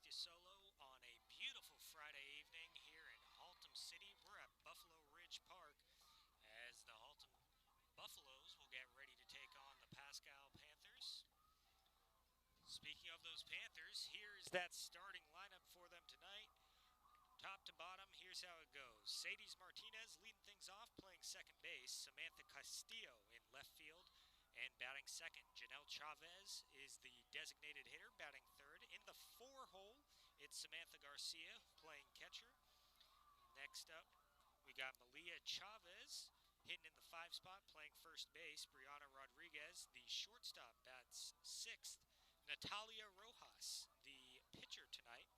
you solo on a beautiful Friday evening here in HALTOM City. We're at Buffalo Ridge Park as the HALTOM Buffaloes will get ready to take on the Paschal Panthers. Speaking of those Panthers, here's that starting lineup for them tonight. Top to bottom, here's how it goes. Sadie Martinez leading things off, playing second base. Samantha Castillo in left field and batting second. Janelle Chavez is the designated hitter, batting third. In the 4-hole, it's Samantha Garcia playing catcher. Next up, we got Malia Chavez hitting in the 5 spot, playing first base. Brianna Rodriguez, the shortstop, bats sixth. Natalia Rojas, the pitcher tonight,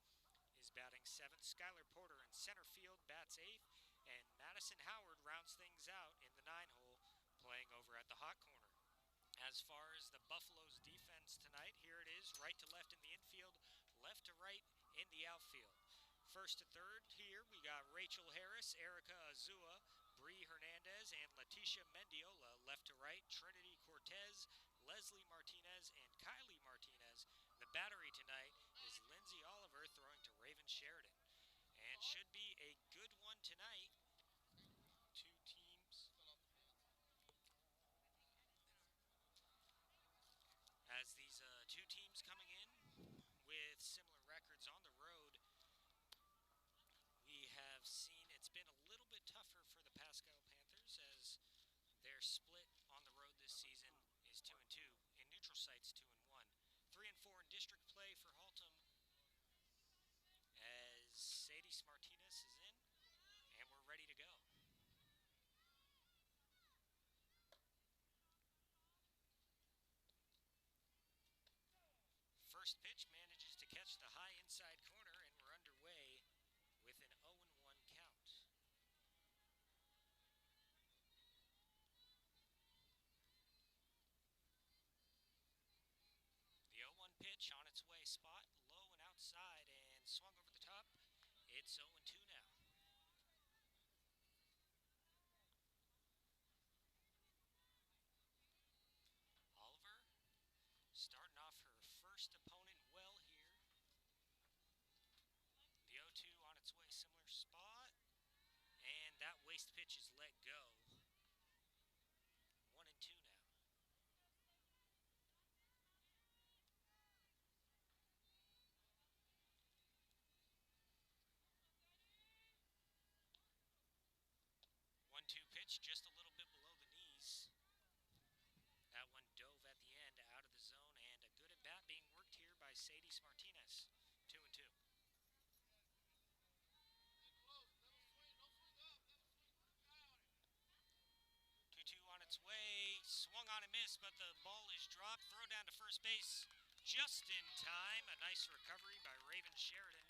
is batting 7th. Skylar Porter in center field bats 8th. And Madison Howard rounds things out in the 9-hole, playing over at the hot corner. As far as the Buffaloes defense tonight, here it is, right to left in the infield, left to right in the outfield. First to third here, we got Rachel Harris, Erica Azua, Bree Hernandez, and Leticia Mendiola. Left to right, Trinity Cortez, Leslie Martinez, and Kylie Martinez. The battery tonight is Lindsay Oliver throwing to Raven Sheridan. And should be a good one tonight. Two teams. As these two teams coming in with similar records on the road, we have seen it's been a little bit tougher for the Paschal Panthers as their split on the road this season is 2-2. In neutral sites, 2-1. 3-4 in district play for HALTOM as Sadie Martinez is in, and we're ready to go. First pitch manages to catch the high inside corner, and we're underway with an 0-1 count. The 0-1 pitch on its way, spot low and outside, and swung over the top. It's 0-2 now. Oliver starting off her first opponent well here. The 0-2 on its way, similar spot. And that waste pitch is let go. 1-2 now. One-two pitch, just a little bit below the knees. That one dove at the end, out of the zone, and a good at-bat being worked here by Sadie Martinez. 2-2. 2-2 on its way, swung on and missed, but the ball is dropped. Throw down to first base just in time. A nice recovery by Raven Sheridan,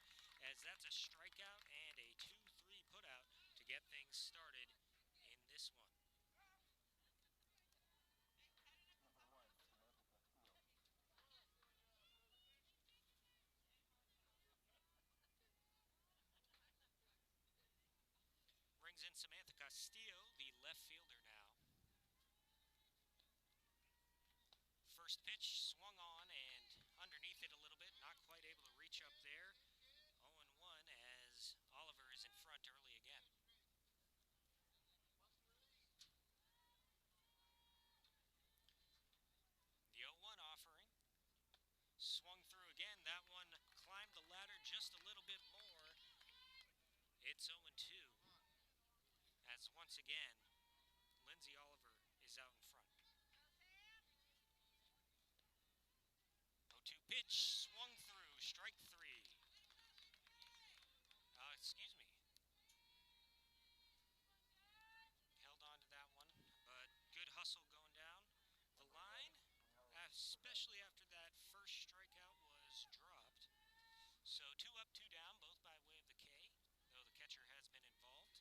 as that's a strikeout and a 2-3 putout to get things started in this one. Brings in Samantha Castillo, the left fielder now. First pitch swung on and underneath it a little bit, not quite able to reach up there. 0-1 as Oliver is in front early again. The 0-1 offering. Swung through again. That one climbed the ladder just a little bit more. It's 0-2. As once again, Lindsay Oliver is out in front. 0-2 pitch, swung through, strike 3. Excuse me. Held on to that one, but good hustle going down the line, especially after that first strikeout was dropped. So 2 up, 2 down, both by way of the K, though the catcher has been involved.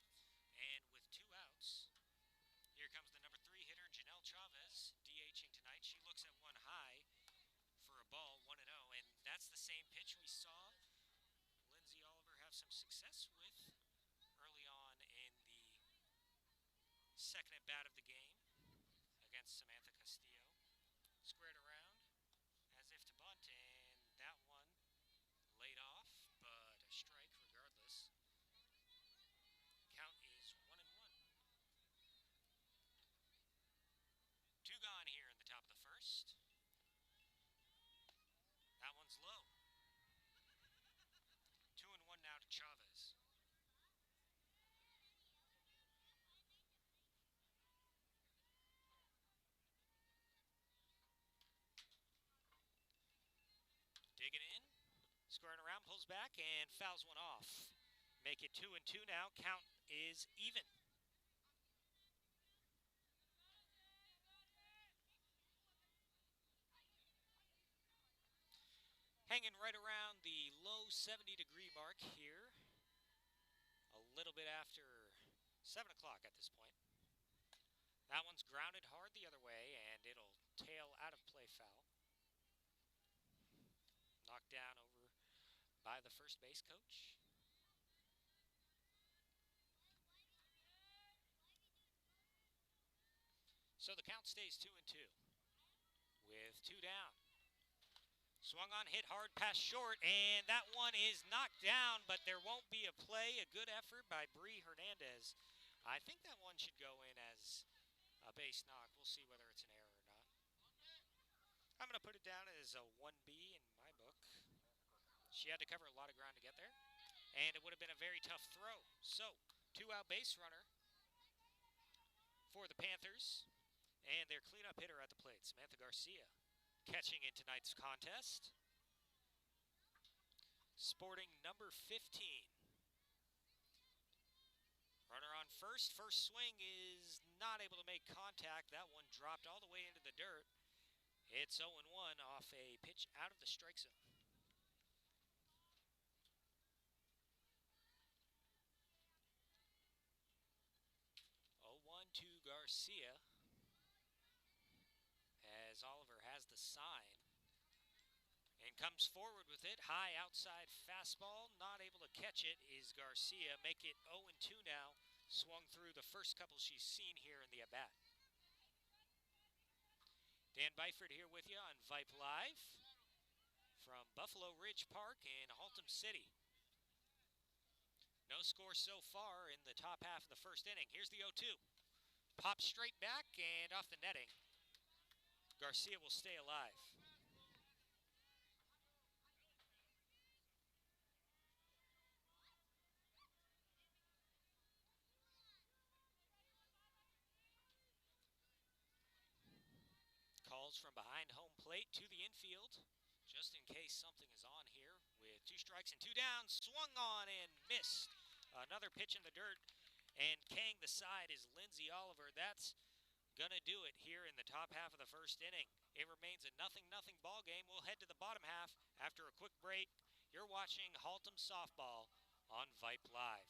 And with 2 outs, here comes the number 3 hitter, Janelle Chavez, DHing tonight. She looks at one high for a ball, 1-0, and that's the same pitch we saw Lindsay Oliver have some success with early on in the second at bat of the game against Samantha Castillo. Squared around as if to bunt, and that one laid off. one's low. 2-1 now to Chavez. Digging in, squaring around, pulls back, and fouls one off. Make it 2-2 now. Count is even. Hanging right around the low 70-degree mark here. A little bit after 7 o'clock at this point. That one's grounded hard the other way, and it'll tail out of play foul. Knocked down over by the first base coach. So the count stays 2-2 with 2 down. Swung on, hit hard, pass short, and that one is knocked down, but there won't be a play. A good effort by Bree Hernandez. I think that one should go in as a base knock. We'll see whether it's an error or not. I'm going to put it down as a 1B in my book. She had to cover a lot of ground to get there, and it would have been a very tough throw. So, 2-out base runner for the Panthers, and their cleanup hitter at the plate, Samantha Garcia, catching in tonight's contest. Sporting number 15. Runner on first. First swing is not able to make contact. That one dropped all the way into the dirt. It's 0-1 off a pitch out of the strike zone. 0-1 to Garcia, as Oliver has the sign and comes forward with it. High outside fastball, not able to catch it is Garcia. Make it 0-2 now. Swung through the first couple she's seen here in the at-bat. Dan Byford here with you on Vype Live from Buffalo Ridge Park in Haltom City. No score so far in the top half of the first inning. Here's the 0-2. Pop straight back and off the netting. Garcia will stay alive. Calls from behind home plate to the infield, just in case something is on here, with 2 strikes and 2 downs. Swung on and missed. Another pitch in the dirt, and Kang the side is Lindsay Oliver. That's going to do it here in the top half of the first inning. It remains a 0-0 ball game. We'll head to the bottom half after a quick break. You're watching Haltom Softball on Vype Live.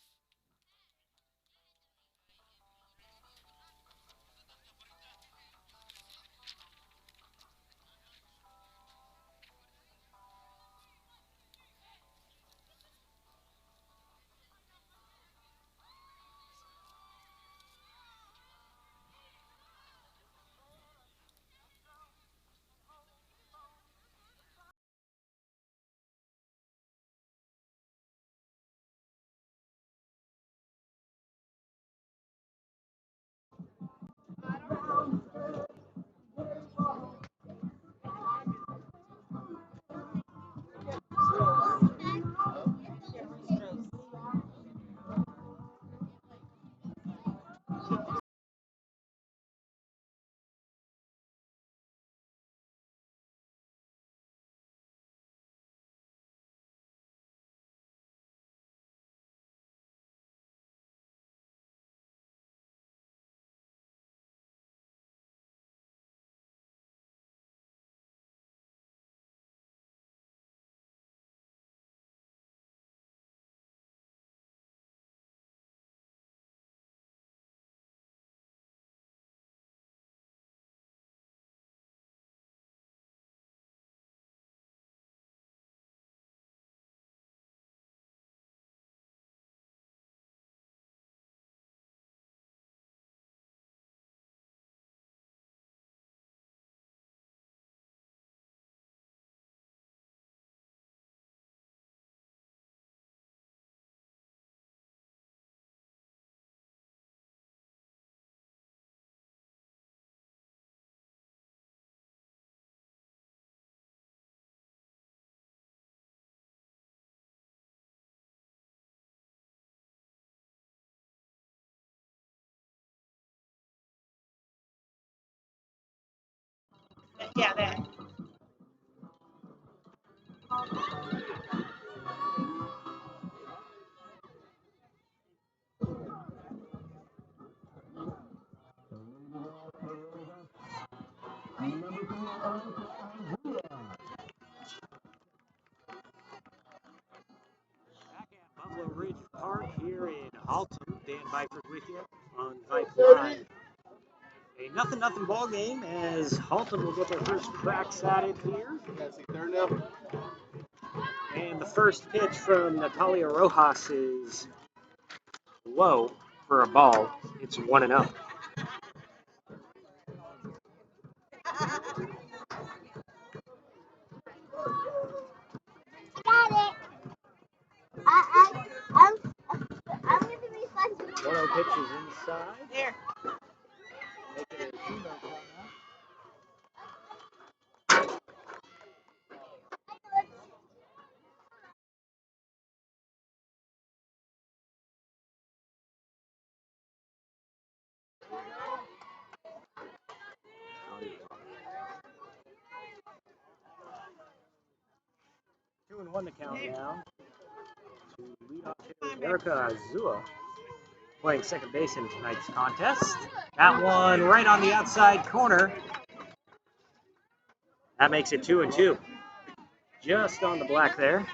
Yeah, that. Buffalo Ridge Park here in HALTOM. Dan Vype with you on Vype Live. A nothing ball game as HALTOM will get their first cracks at it here. And the first pitch from Natalia Rojas is low for a ball. It's 1-0. I'm going to be fun. 1-0 pitch is inside. There. Make it a 2-0 count now. Two and 1 to count now. To lead off hitter Erica Azua, playing second base in tonight's contest. That one right on the outside corner. That makes it 2 and 2. Just on the black there.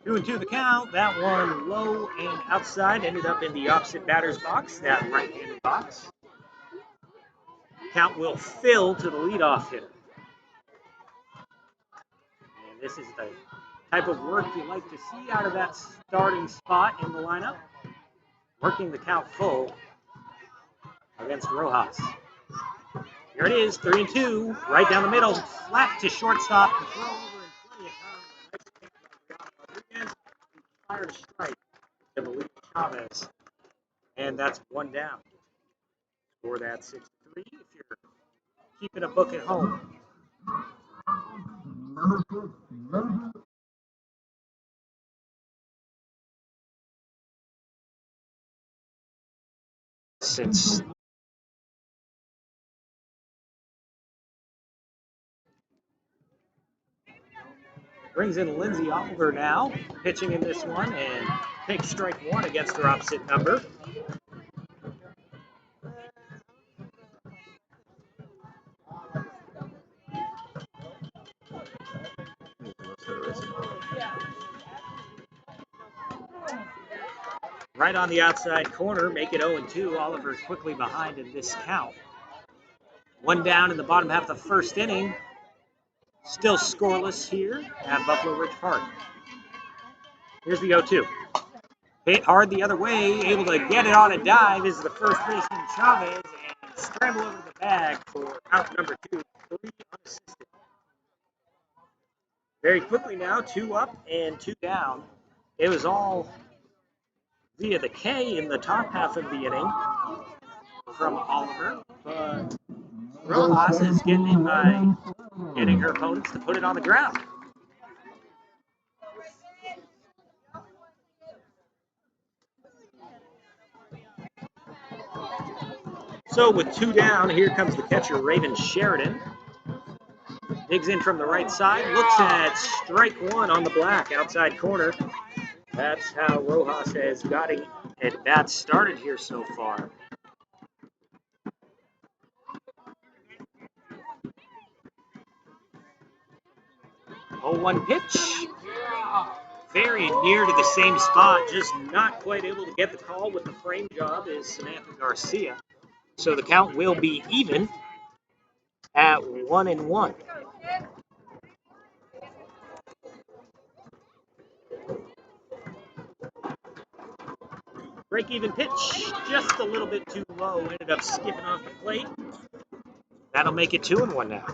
Two and 2 the count. That one low and outside. Ended up in the opposite batter's box, that right-handed box. Count will fill to the leadoff hitter. And this is the type of work you like to see out of that starting spot in the lineup. Working the count full against Rojas. Here it is, 3 and 2, right down the middle, flat to shortstop. Throw over in plenty of time. Fired a strike to Luis Chavez, and that's one down. Score that 6-3 if you're keeping a book at home. Since brings in Lindsay Oliver now, pitching in this one, and takes strike one against her opposite number. Right on the outside corner, make it 0-2. Oliver quickly behind in this count. One down in the bottom half of the first inning. Still scoreless here at Buffalo Ridge Park. Here's the 0-2. Hit hard the other way, able to get it on a dive is the first baseman Chavez, and scramble over the bag for out number 2, 3 unassisted. Very quickly now, 2 up and 2 down. It was all via the K in the top half of the inning from Oliver, but Rojas is getting in by getting her opponents to put it on the ground. So with 2 down, here comes the catcher, Raven Sheridan. Digs in from the right side, looks at strike one on the black, outside corner. That's how Rojas has got it at bat started here so far. 0-1 pitch. Very near to the same spot, just not quite able to get the call with the frame job is Samantha Garcia. So the count will be even at 1-1. Break-even pitch, just a little bit too low, ended up skipping off the plate. That'll make it 2-1 now.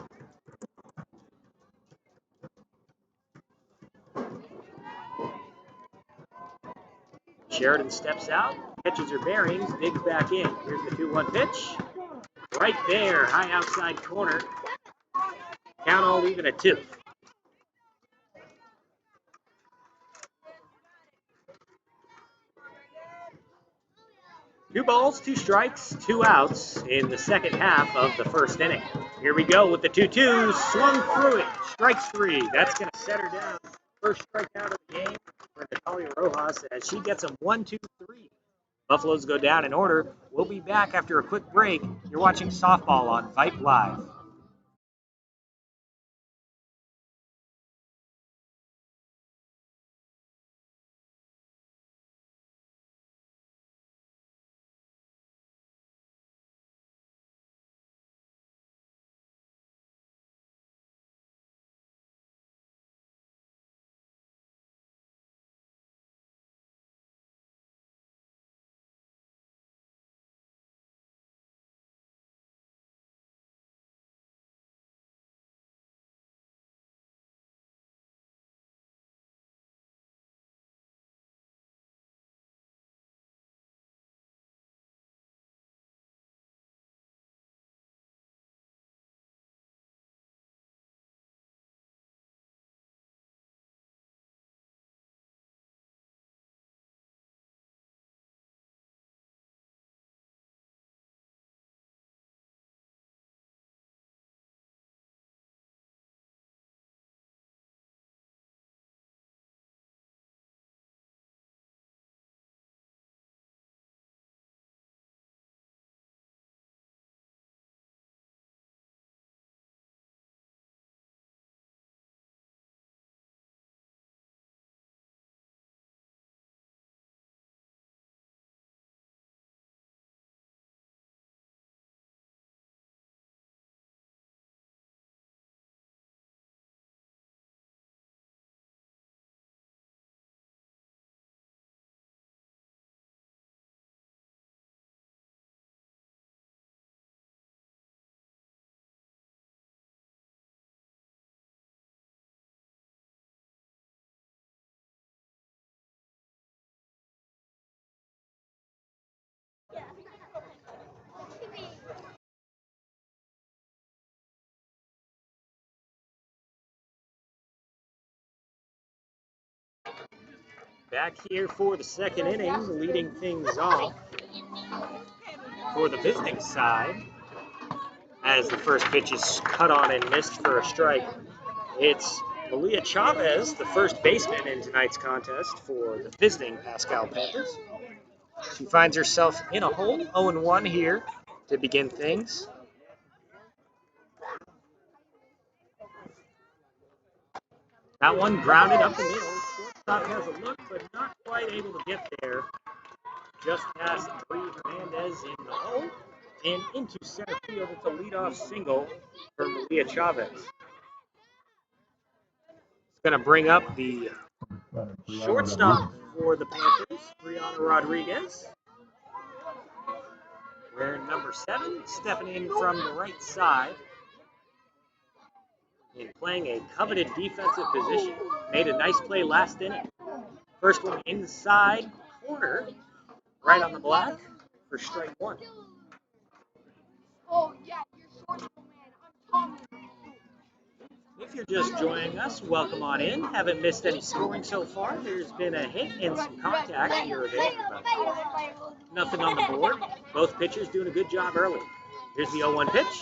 Sheridan steps out, catches her bearings, digs back in. Here's the 2-1 pitch. Right there, high outside corner. Count all even at 2. 2 balls, 2 strikes, 2 outs in the second half of the first inning. Here we go with the 2-2, swung through it, strikes 3. That's going to set her down. First strikeout of the game for Natalia Rojas as she gets them 1, 2, 3. Buffaloes go down in order. We'll be back after a quick break. You're watching softball on Vype Live. Back here for the second inning, leading things off for the visiting side as the first pitch is cut on and missed for a strike. It's Malia Chavez, the first baseman in tonight's contest for the visiting Paschal Panthers. She finds herself in a hole, 0-1 here to begin things. That one grounded up the middle. Shortstop has a look, but not quite able to get there. Just past Bree Hernandez in the hole and into center field. It's a leadoff single for Malia Chavez. It's going to bring up the shortstop for the Panthers, Brianna Rodriguez. Wearing number 7, stepping in from the right side and playing a coveted defensive position. Made a nice play last inning. First one inside corner, right on the black for strike 1. Oh, yeah, you're short, man. I'm Tommy. If you're just joining us, welcome on in. Haven't missed any scoring so far. There's been a hit and some contact here or there, but nothing on the board. Both pitchers doing a good job early. Here's the 0-1 pitch.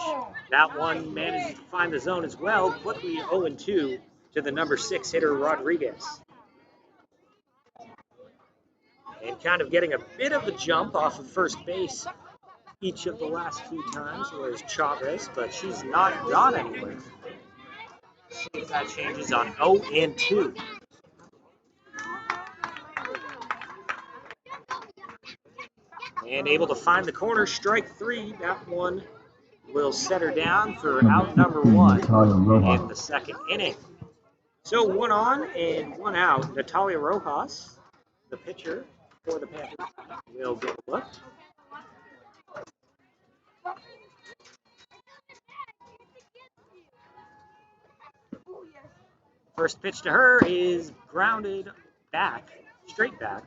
That one manages to find the zone as well. Quickly 0-2 to the number 6 hitter, Rodriguez. And kind of getting a bit of a jump off of first base each of the last few times was Chavez, but she's not gone anywhere. See if that changes on 0-2. And able to find the corner, strike 3. That one will set her down for out number 1 in the second inning. So 1 on and 1 out. Natalia Rojas, the pitcher for the Panthers, will get a look. First pitch to her is grounded back, straight back,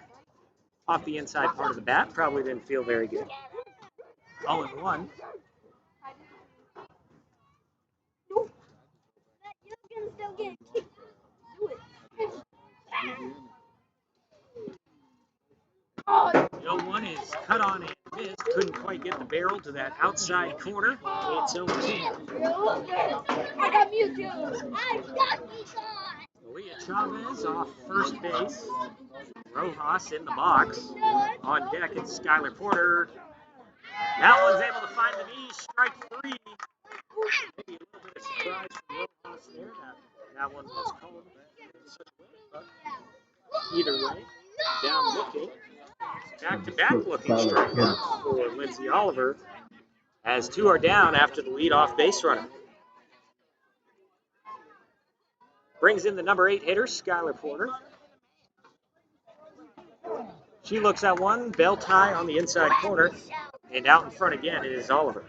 off the inside part of the bat. Probably didn't feel very good. 0-1. The 0-1 is cut on and quite get the barrel to that outside corner. It's 0-2. I got Mewtwo. I got Mewtwo. Malia Chavez off first base. Rojas in the box. On deck, it's Skylar Porter. That one's able to find the knee. Strike 3. Maybe a little bit of surprise from Rojas there. That one was called in such a way, but either way, down looking. Back-to-back looking strikeouts for Lindsay Oliver, as 2 are down after the leadoff base runner. Brings in the number 8 hitter, Skylar Porter. She looks at one, belt high on the inside corner, and out in front again is Oliver.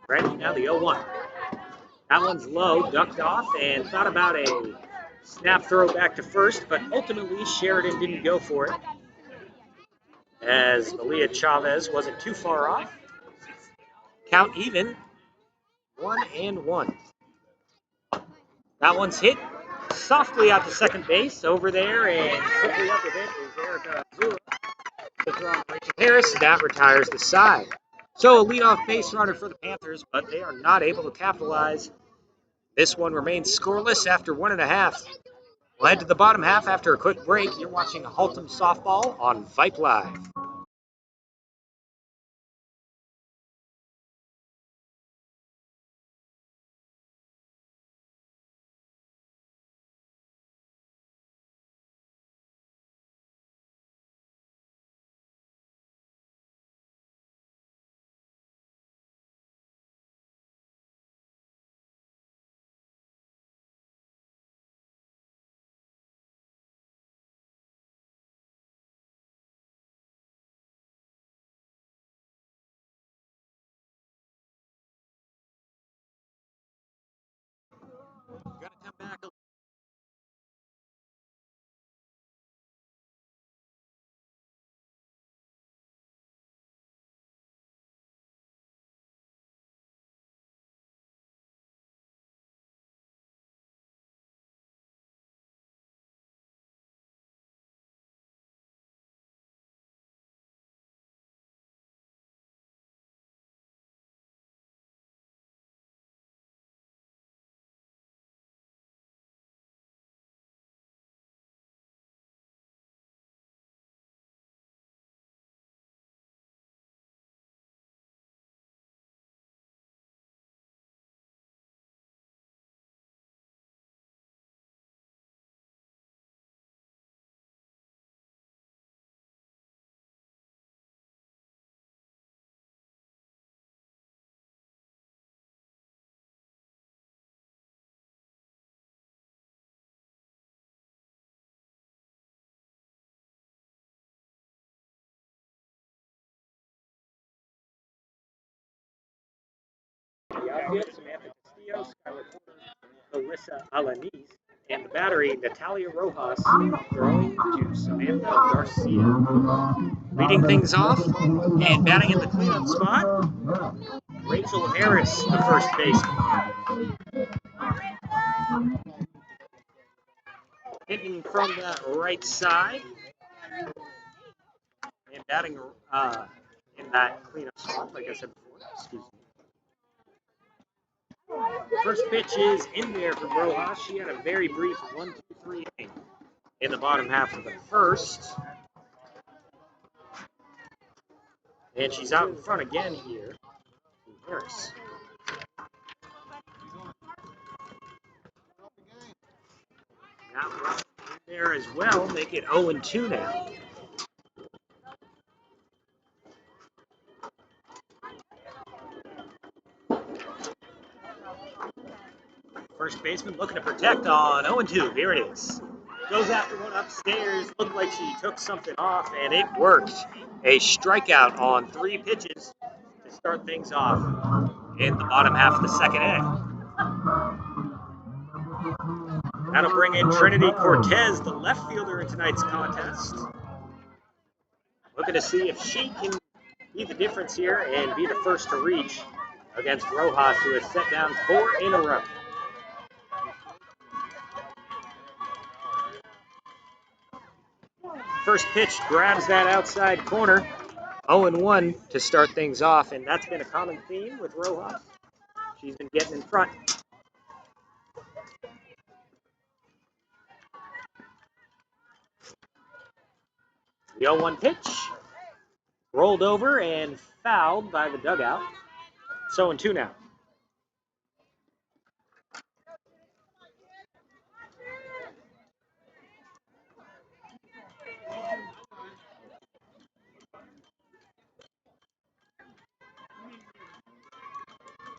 Ready, now the 0-1. That one's low, ducked off, and thought about a snap throw back to first, but ultimately Sheridan didn't go for it, as Malia Chavez wasn't too far off. Count even, 1-1. That one's hit softly out to second base. Over there and quickly up with it is Erica Azula. To throw on Rachel Harris. That retires the side. So a leadoff base runner for the Panthers, but they are not able to capitalize. This one remains scoreless after 1.5. We'll head to the bottom half after a quick break. You're watching HALTOM Softball on Vype Live. We're going to come back a the outfield, Samantha Castillo, Skylar Porter, Alyssa Alanis, and the battery, Natalia Rojas, throwing to Samantha Garcia. Leading things off and batting in the cleanup spot, Rachel Harris, the first baseman. Hitting from the right side and batting in that cleanup spot, like I said before. Excuse me. First pitch is in there from Rojas. She had a very brief 1-2-3 inning in the bottom half of the first. And she's out in front again here. Harris. Now in there as well, make it 0-2 now. First baseman looking to protect on 0-2. Here it is. Goes after one upstairs. Looked like she took something off, and it worked. A strikeout on 3 pitches to start things off in the bottom half of the second inning. That'll bring in Trinity Cortez, the left fielder in tonight's contest. Looking to see if she can be the difference here and be the first to reach against Rojas, who has set down 4 in a row. First pitch grabs that outside corner. 0-1 to start things off, and that's been a common theme with Rojas. She's been getting in front. The 0-1 pitch rolled over and fouled by the dugout. 0-2 now.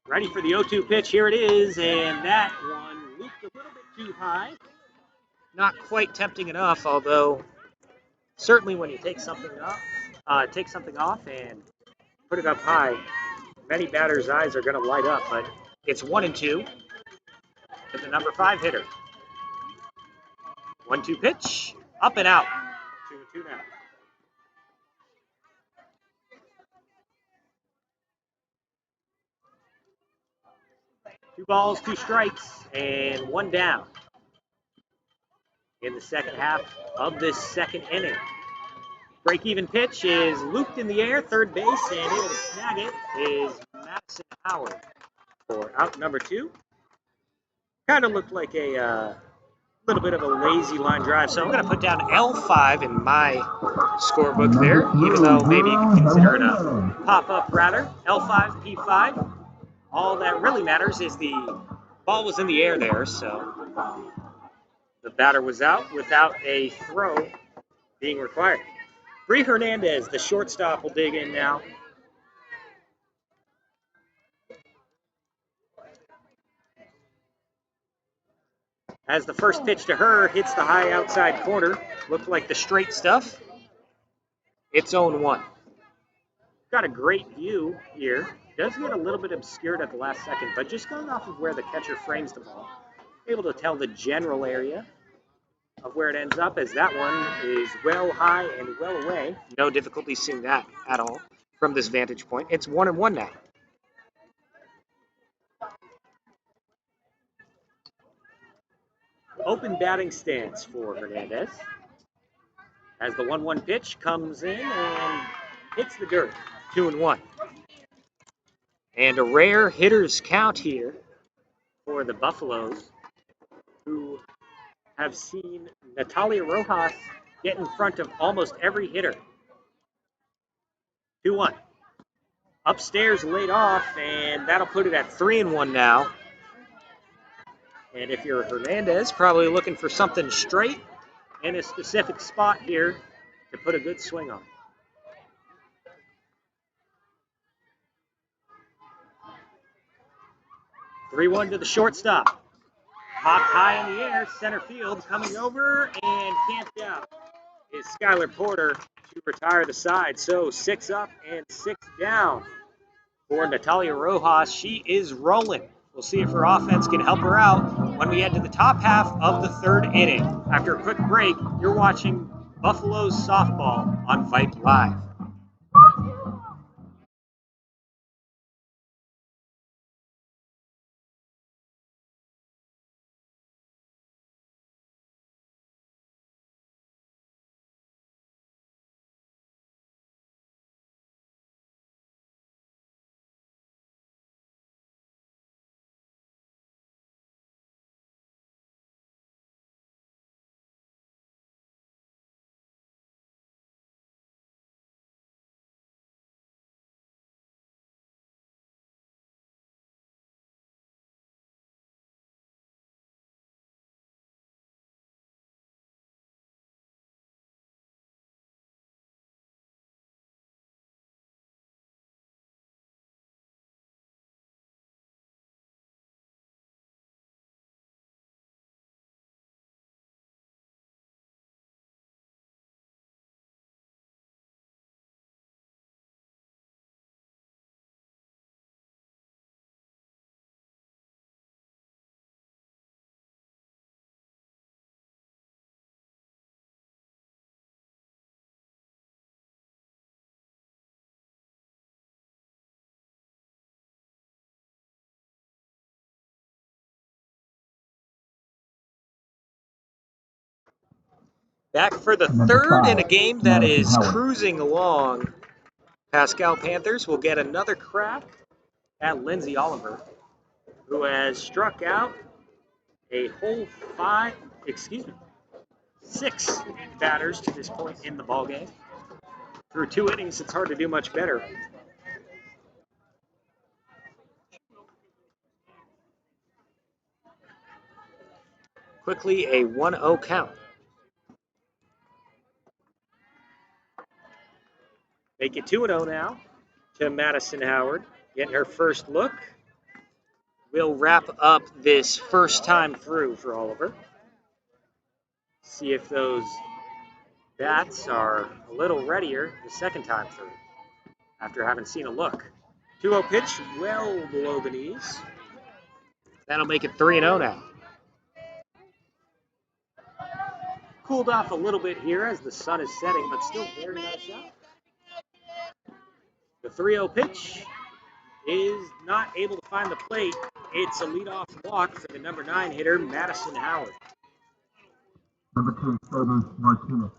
Ready for the 0-2 pitch. Here it is, and that one looped a little bit too high. Not quite tempting enough, although certainly when you take something off and put it up high, many batters' eyes are going to light up. But it's 1-2 to the number 5 hitter. 1-2 pitch, up and out. 2-2 now. 2 balls, 2 strikes, and 1 down in the second half of this second inning. Break-even pitch is looped in the air, third base, and able to snag it is Madison Howard for out number 2. Kind of looked like a little bit of a lazy line drive, so I'm going to put down L5 in my scorebook there, even though maybe you can consider it a pop-up rather. L5, P5. All that really matters is the ball was in the air there, so the batter was out without a throw being required. Bree Hernandez, the shortstop, will dig in now. As the first pitch to her hits the high outside corner, looked like the straight stuff. It's 0-1. Got a great view here. Does get a little bit obscured at the last second, but just going off of where the catcher frames the ball, able to tell the general area of where it ends up, as that one is well high and well away. No difficulty seeing that at all from this vantage point. It's 1-1 now. Open batting stance for Hernandez. As the 1-1 pitch comes in and hits the dirt. 2-1. And a rare hitter's count here for the Buffaloes, who have seen Natalia Rojas get in front of almost every hitter. 2-1. Upstairs laid off, and that'll put it at 3-1 now. And if you're Hernandez, probably looking for something straight in a specific spot here to put a good swing on. Three-1 to the shortstop. Popped high in the air, center field, coming over and camped out is Skylar Porter to retire the side. So 6 up and 6 down for Natalia Rojas. She is rolling. We'll see if her offense can help her out when we head to the top half of the third inning. After a quick break, you're watching Buffaloes softball on Vype Live. Back for the third in a game that is cruising along. Paschal Panthers will get another crack at Lindsay Oliver, who has struck out a whole six batters to this point in the ballgame. Through 2 innings, it's hard to do much better. Quickly, a 1-0 count. Make it 2-0 now to Madison Howard, getting her first look. We'll wrap up this first time through for Oliver. See if those bats are a little readier the second time through after having seen a look. 2-0 pitch, well below the knees. That'll make it 3-0 now. Cooled off a little bit here as the sun is setting, but still very nice out. The 3-0 pitch is not able to find the plate. It's a leadoff walk for the number 9 hitter, Madison Howard. Number 2, Sadie Martinez.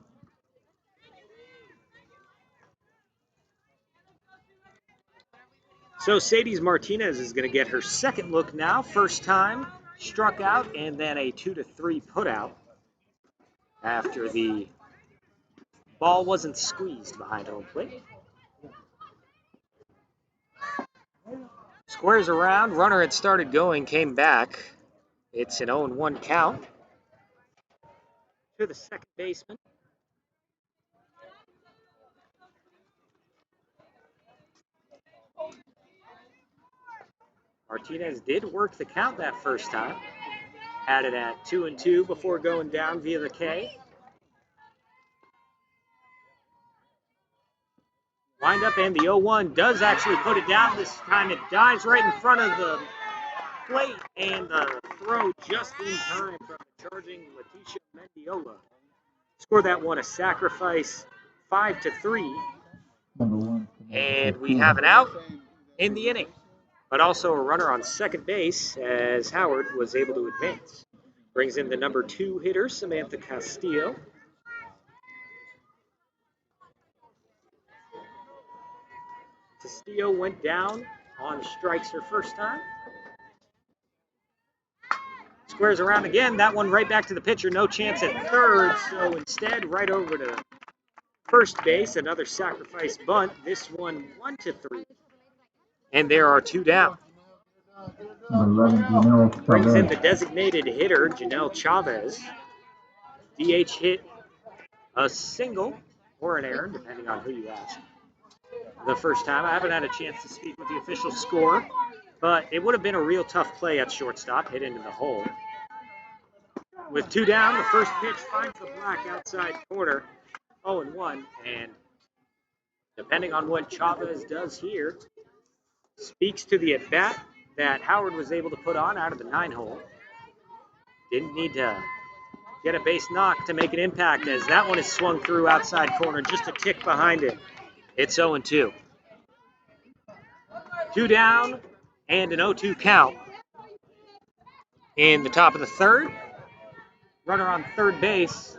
So Sadie Martinez is going to get her second look now. First time, struck out, and then a 2-3 put out after the ball wasn't squeezed behind home plate. Squares around, runner had started going, came back. It's an 0-1 count to the second baseman. Martinez did work the count that first time. Had it at 2-2 before going down via the K. Wind up, and the 0-1 does actually put it down. This time it dives right in front of the plate, and the throw just in time from the charging Leticia Mendiola. Score that one a sacrifice, 5-3. And we have an out in the inning, but also a runner on second base as Howard was able to advance. Brings in the number 2 hitter, Samantha Castillo. Castillo went down on strikes her first time. Squares around again. That one right back to the pitcher. No chance at third, so instead right over to first base. Another sacrifice bunt. This one 1-3. And there are 2 down. Brings in the designated hitter, Janelle Chavez. DH hit a single or an error, depending on who you ask. The first time, I haven't had a chance to speak with the official score, but it would have been a real tough play at shortstop, hit into the hole. With 2 down, the first pitch finds the black outside corner, 0-1, and depending on what Chavez does here, speaks to the at-bat that Howard was able to put on out of the 9-hole. Didn't need to get a base knock to make an impact, as that one is swung through outside corner, just a tick behind it. It's 0-2. 2 down and an 0-2 count in the top of the third. Runner on third base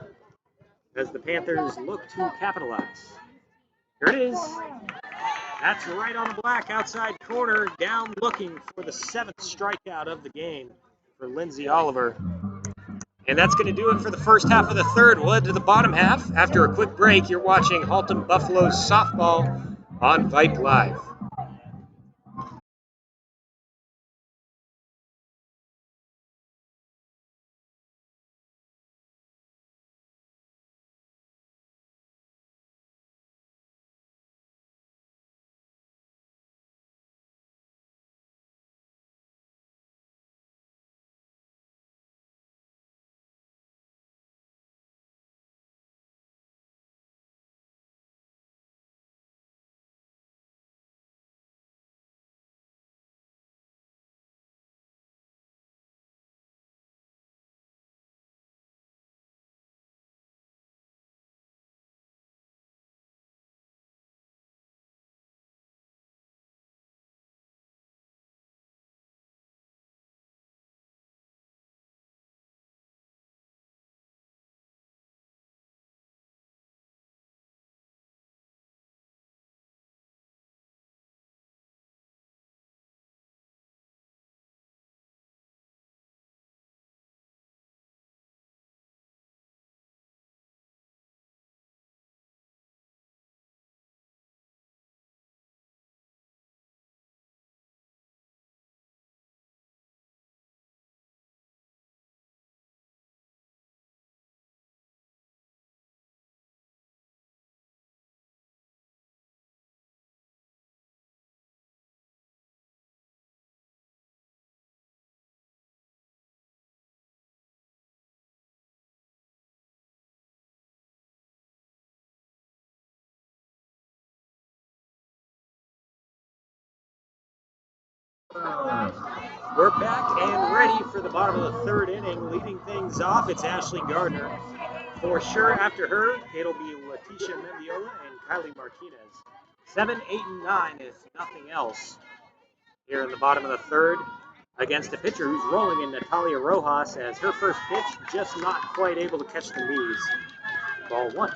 as the Panthers look to capitalize. Here it is. That's right on the black outside corner, down looking for the 7th strikeout of the game for Lindsay Oliver. And that's going to do it for the first half of the third. We'll head to the bottom half. After a quick break, you're watching HALTOM Buffaloes softball on Vype Live. We're back and ready for the bottom of the third inning. Leading things off, it's Ashley Gardner. For sure, after her, it'll be Leticia Mendiola and Kylie Martinez. 7, 8, and 9, if nothing else, here in the bottom of the third against a pitcher who's rolling in Natalia Rojas as her first pitch just not quite able to catch the knees. Ball 1.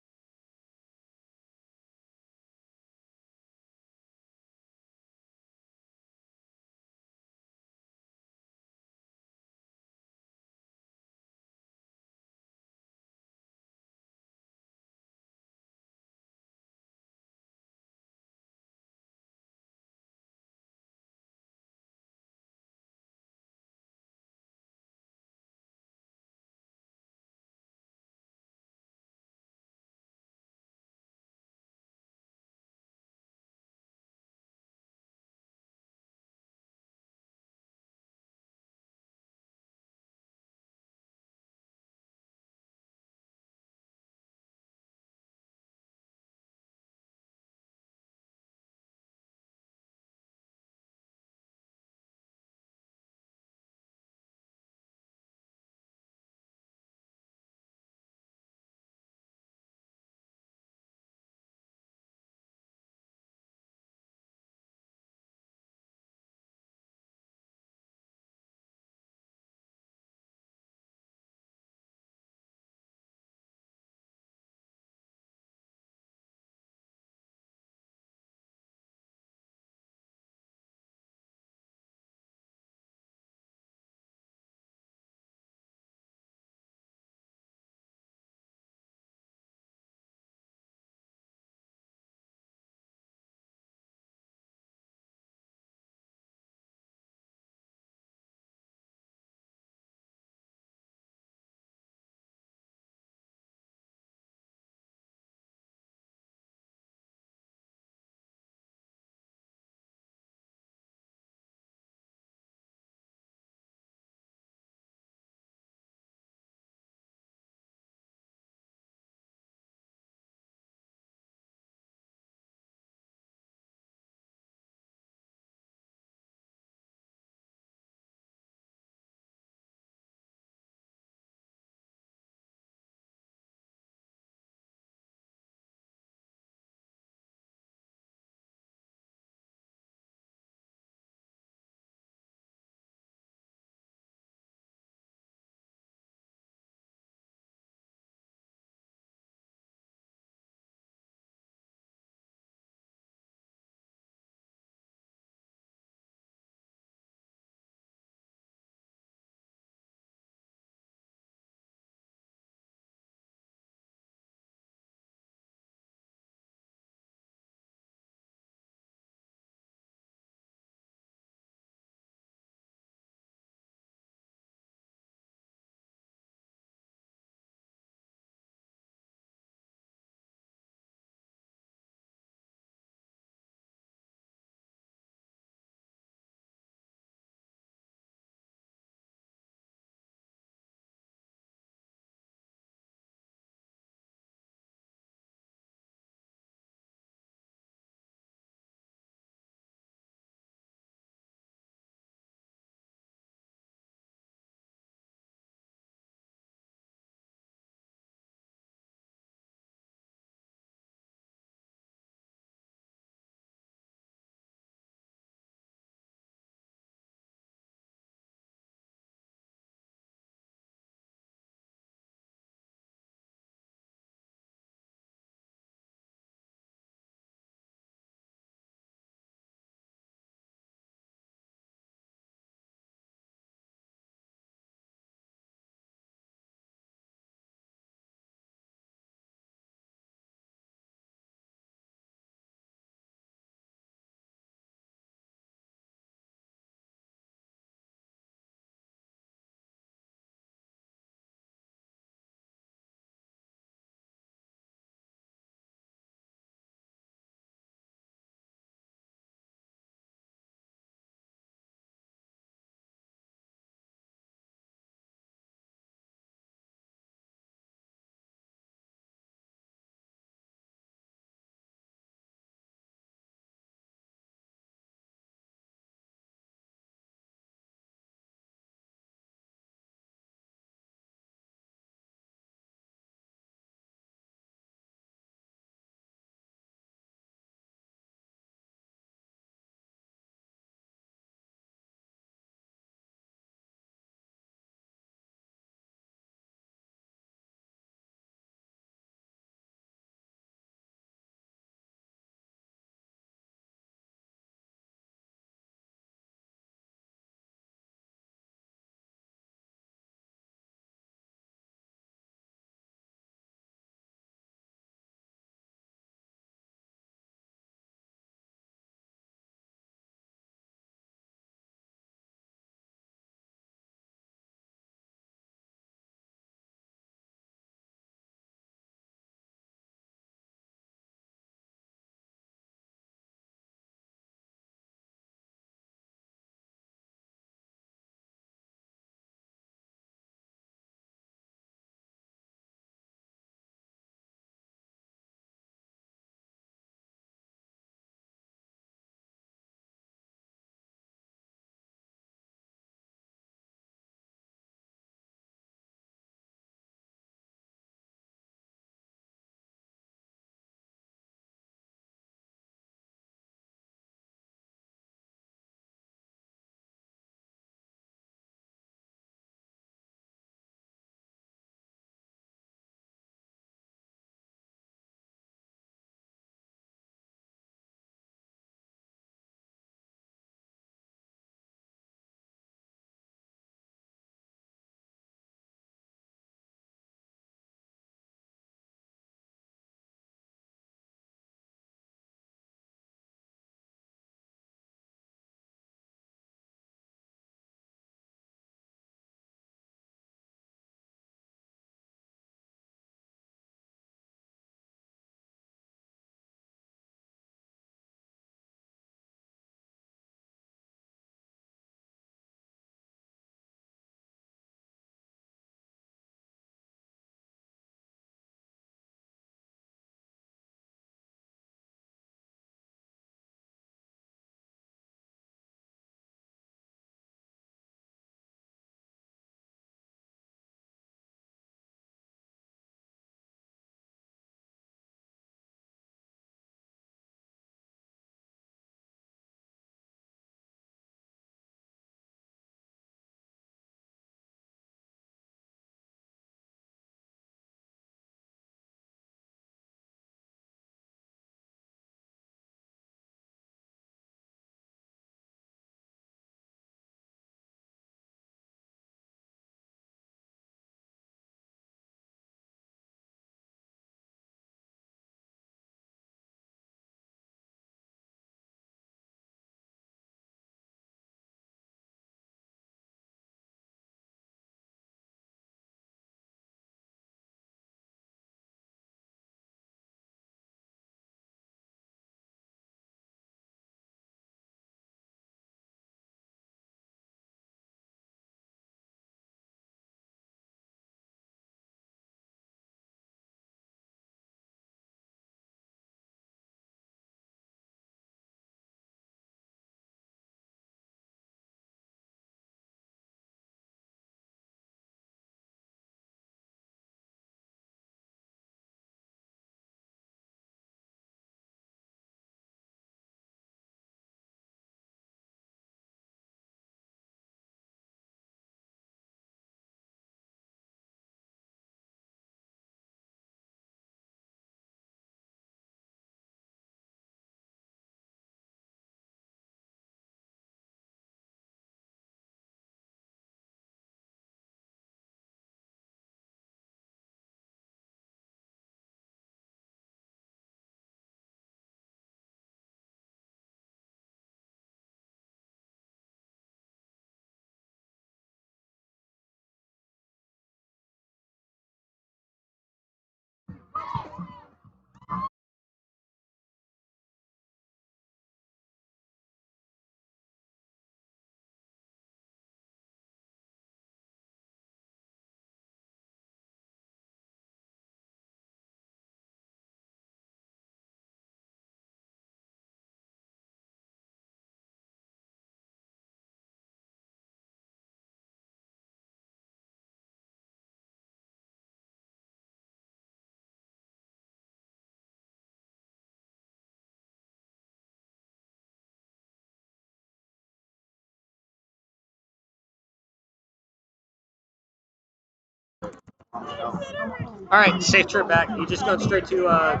All right, safe trip back. You just go straight to.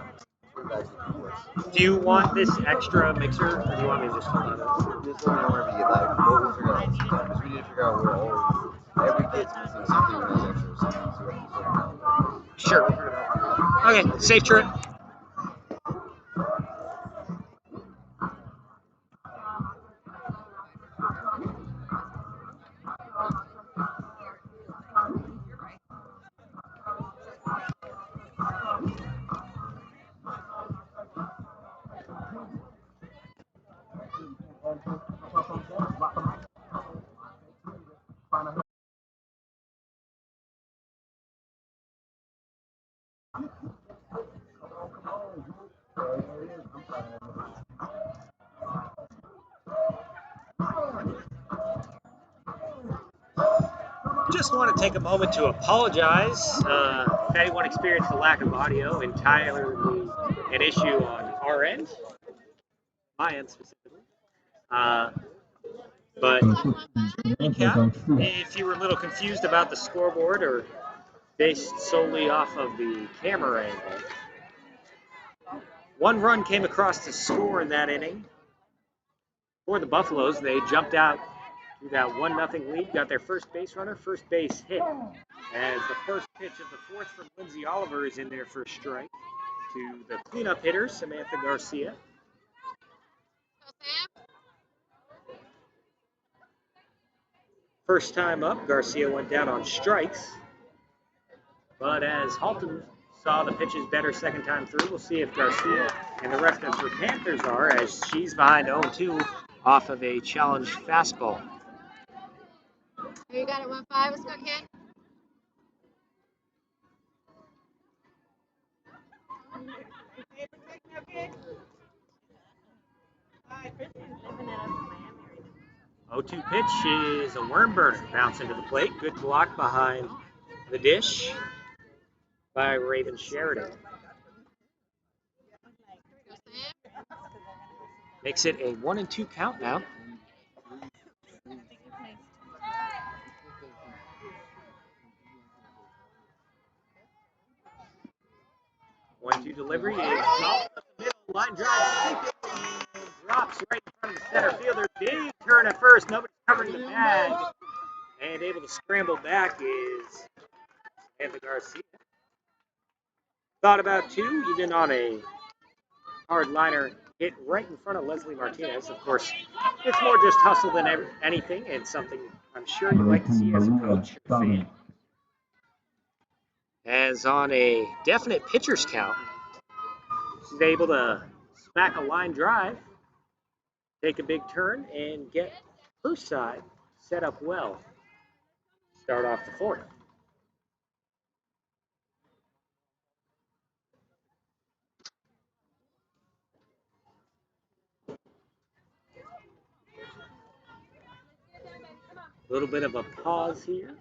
Do you want this extra mixer, or do you want me to just hold on to it? Just let me know whenever you like. We'll figure out because we need to figure out where all every kid's missing something with those extras. So we have to sort them out. Sure. Okay, safe trip. Just want to take a moment to apologize if anyone experienced a lack of audio, entirely an issue on our end, my end specifically. But to recap, if you were a little confused about the scoreboard or based solely off of the camera angle, one run came across to score in that inning. For the Buffaloes, they jumped out to that 1-0 lead, got their first base runner, first base hit, as the first pitch of the fourth from Lindsay Oliver is in there for a strike to the cleanup hitter, Samantha Garcia. First time up, Garcia went down on strikes, but as HALTOM saw the pitches better second time through, we'll see if Garcia and the rest of her Panthers are, as she's behind 0-2 off of a challenged fastball. You got it 1-5. Let's go, kid. Oh, 2 pitch is a worm burner. Bounce into the plate. Good block behind the dish by Raven Sheridan. Makes it a 1-2 count now. One-two delivery is off the middle. Line drive. Drops right in front of the center fielder. Big turn at first. Nobody's covering the bag. And able to scramble back is Samantha Garcia. Thought about 2, even on a hard liner hit right in front of Leslie Martinez. Of course, it's more just hustle than anything, and something I'm sure you like to see as a coach or fan. As on a definite pitcher's count, she's able to smack a line drive, take a big turn, and get her side set up well. Start off the fourth. A little bit of a pause here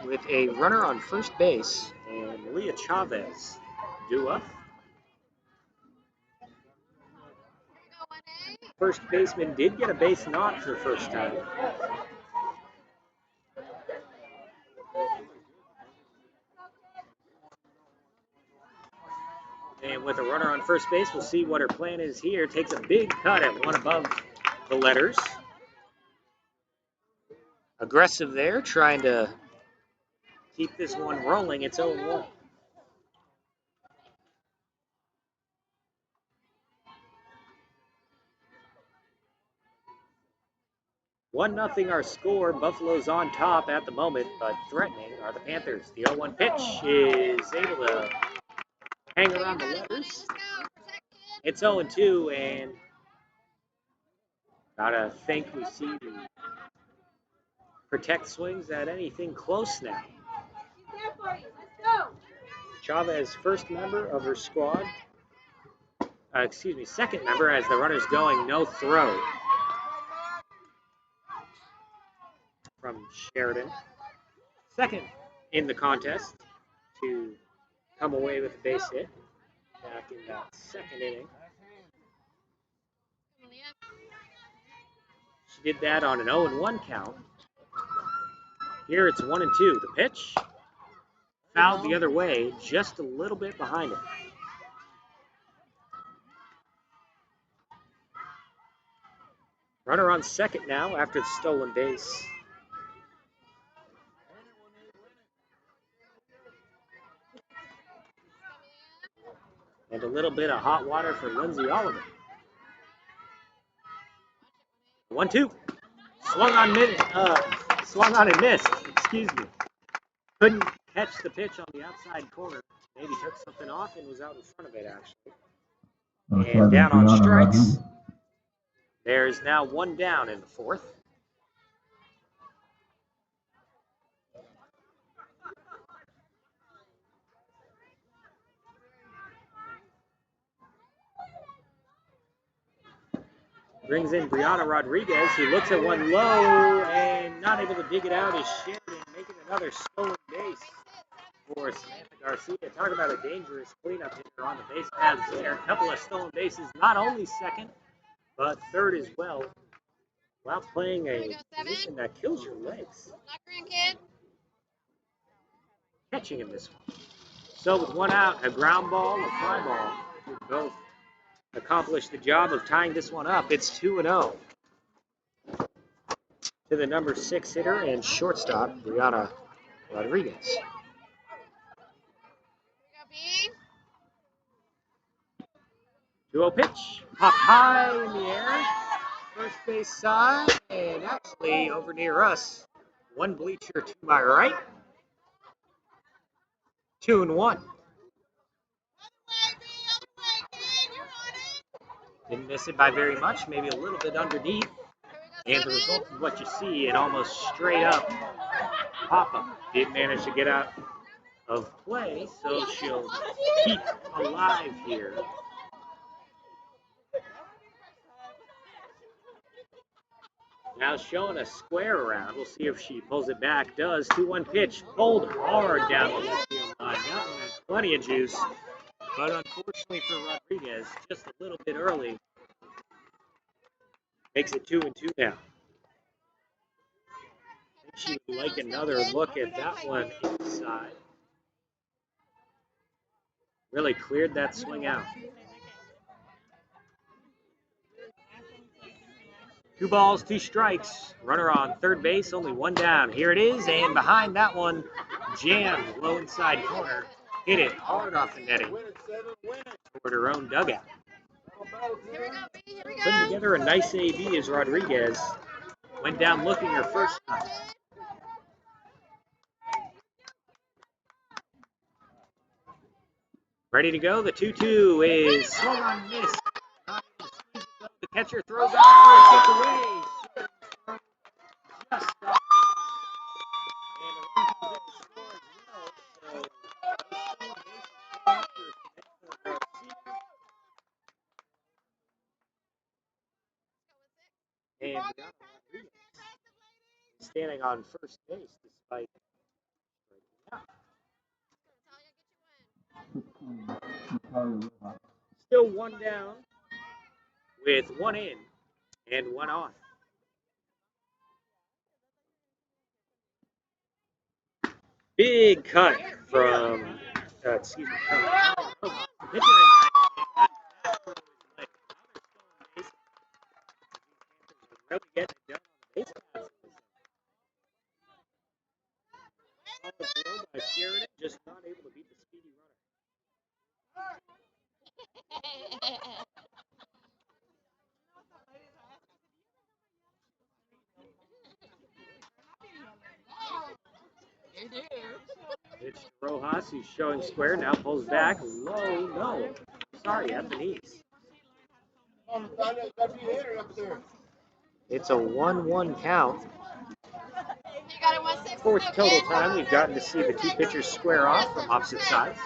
with a runner on first base and Leah Chavez due up. First baseman did get a base knock for the first time. And with a runner on first base, we'll see what her plan is here. Takes a big cut at one above the letters. Aggressive there, trying to keep this one rolling. It's 0-1. One nothing our score. Buffalo's on top at the moment, but threatening are the Panthers. The 0-1 pitch is able to hang around the letters. It's 0-2, and gotta think we see the protect swings at anything close now. Chavez, first member of her squad. Second member as the runner's going, no throw from Sheridan. Second in the contest to come away with a base hit back in that second inning. She did that on an 0-1 count Here it's 1-2. The pitch fouled the other way, just a little bit behind it. Runner on second now after the stolen base. And a little bit of hot water for Lindsay Oliver. 1-2. Swung on and missed. Excuse me. Couldn't catch the pitch on the outside corner. Maybe took something off and was out in front of it, actually. And down on strikes. There's now one down in the fourth. Brings in Brianna Rodriguez, who looks at one low and not able to dig it out. Is Sheridan making another stolen base for Samantha Garcia. Talk about a dangerous cleanup hitter on the base paths there. A couple of stolen bases, not only second, but third as well, while playing a position that kills your legs. Catching in this one. So with one out, a ground ball, a fly ball, both accomplish the job of tying this one up. It's 2-0 to the number 6 hitter and shortstop, Brianna Rodriguez. 2-0 pitch, popped high in the air, first base side, and actually over near us, one bleacher to my right, 2-1. Didn't miss it by very much, maybe a little bit underneath. And the result is what you see, an almost straight up pop-up. Didn't manage to get out of play, so she'll keep alive here. Now showing a square around. We'll see if she pulls it back. Does. 2-1 pitch. Pulled hard down the left field line. That one has plenty of juice. But unfortunately for Rodriguez, just a little bit early. Makes it 2-2 now. I think she would like another look at that one inside. Really cleared that swing out. 2 balls, 2 strikes. Runner on third base, only one down. Here it is, and behind that one, jammed low inside corner. Hit it hard off the netting toward her own dugout. Putting together a nice AB as Rodriguez went down looking her first time. Ready to go. The 2-2 is swung on miss. The catcher throws out for a kick away. Just off. And the run comes in to score as well. So and Rodriguez standing on first base despite still one down with one in and one on. Big cut from, excuse me, really getting it done on the base paths. By Sheridan, just not able to beat the speedy runner. It's Rojas, who's showing square, now pulls back, low, no. Sorry, at the knees. It's a 1-1 count. Fourth total time we've gotten to see the two pitchers square off from opposite sides.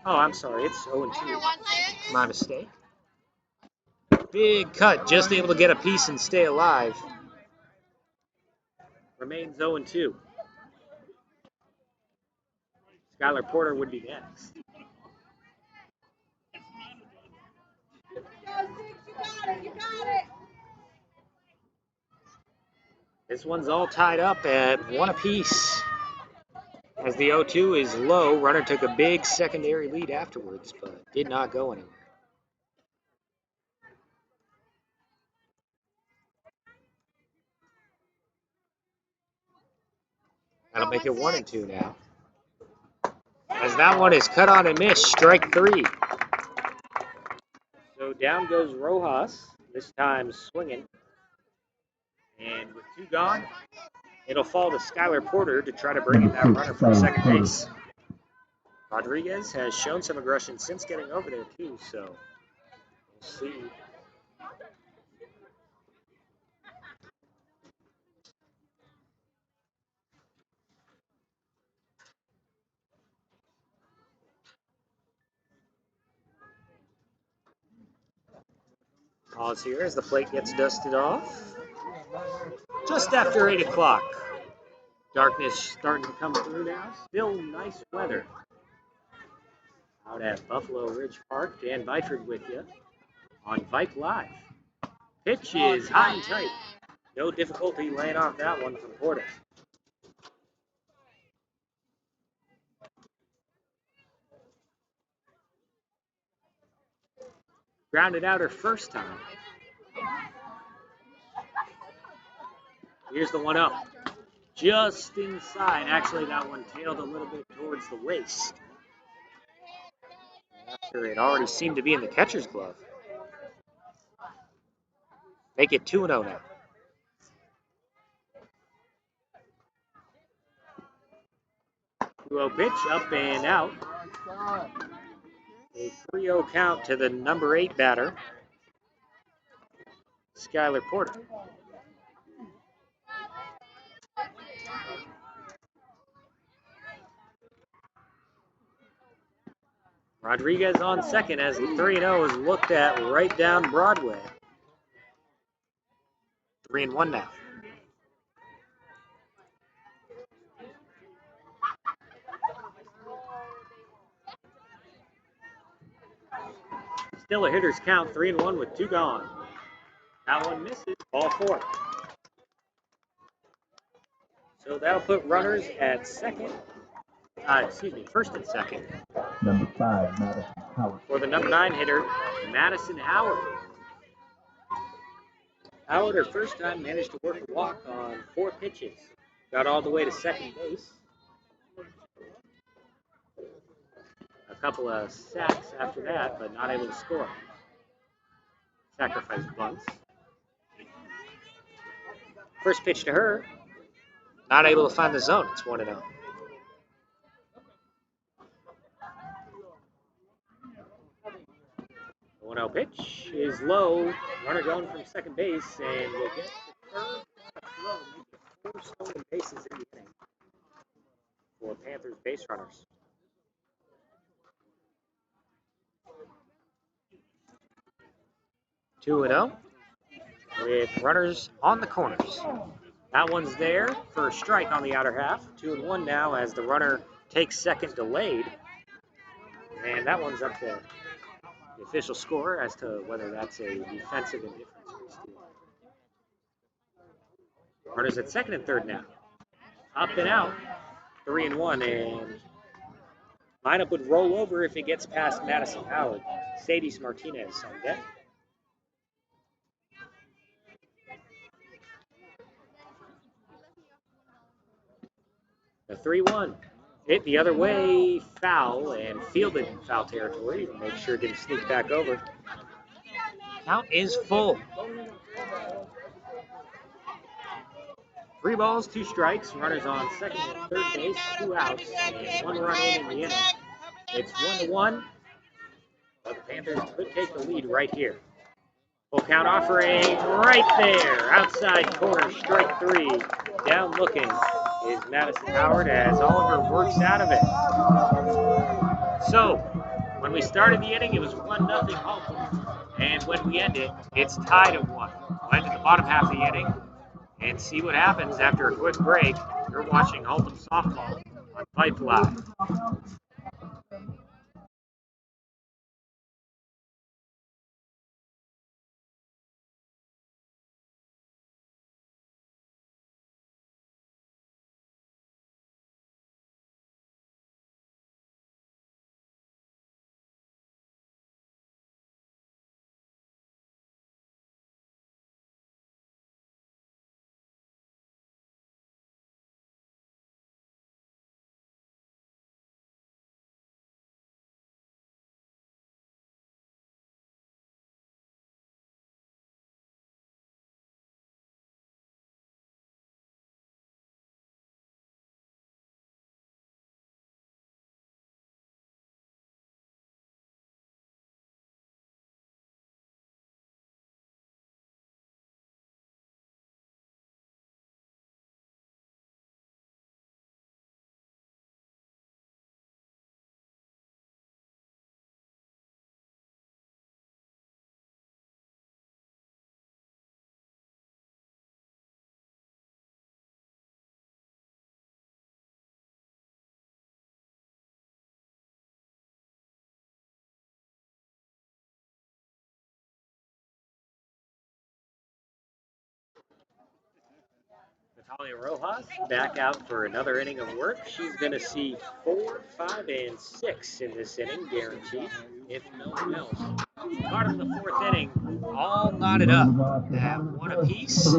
Oh, I'm sorry, it's 0-2. My mistake. Big cut, just able to get a piece and stay alive. Remains 0-2. Skylar Porter would be next. This one's all tied up at 1 apiece. As the 0-2 is low, runner took a big secondary lead afterwards, but did not go anywhere. That'll make it 1-2 now. As that one is cut on and missed, strike 3. So down goes Rojas, this time swinging. And with 2 gone, it'll fall to Skylar Porter to try to bring in that runner from second base. Rodriguez has shown some aggression since getting over there too, so we'll see. Pause here as the plate gets dusted off. Just after 8 o'clock. Darkness starting to come through now. Still nice weather. Out at Buffalo Ridge Park, Dan Byford with you on Vype Live. Pitch is high and tight. No difficulty laying off that one from Porter. Grounded out her first time. Here's the 1-0. Just inside. Actually, that one tailed a little bit towards the waist. After it already seemed to be in the catcher's glove. Make it 2-0 now. Pitch up and out. A 3-0 count to the number 8 batter, Skylar Porter. Rodriguez on second as the 3-0 is looked at right down Broadway. 3-1 now. Still a hitter's count, 3-1 with 2 gone. That one misses, ball 4. So that'll put runners at first and second. Number 5, Madison Howard. For the number 9 hitter, Madison Howard. Howard, her first time, managed to work a walk on 4 pitches. Got all the way to second base. A couple of sacks after that, but not able to score. Sacrifice bunts. First pitch to her, not able to find the zone. It's 1-0. The 1-0 pitch is low. Runner going from second base, and will get the third throw, make it 4 stolen bases in the inning for Panthers base runners. Two and 0 with runners on the corners. That one's there for a strike on the outer half. 2-1 now as the runner takes second delayed. And that one's up to the official score as to whether that's a defensive indifference. Runners at second and third now. Up and out. 3-1, and lineup would roll over if it gets past Madison Howard. Sadie Martinez on deck. The 3-1 hit the other way, foul, and fielded in foul territory to make sure it didn't sneak back over. Count is full. 3 balls, 2 strikes. Runners on second and third base, 2 outs, and 1 run in the inning. It's 1-1, but the Panthers could take the lead right here. Full count offering right there, outside corner, strike 3. Down looking is Madison Howard as Oliver works out of it. So, when we started the inning, it was 1-0 HALTOM, and when we end it, it's tied at 1. We'll end at the bottom half of the inning and see what happens after a quick break. You're watching HALTOM Softball on Vype Live. Natalia Rojas back out for another inning of work. She's going to see 4, 5, and 6 in this inning, guaranteed, if no one else. Bottom of the fourth inning, all knotted up at one apiece.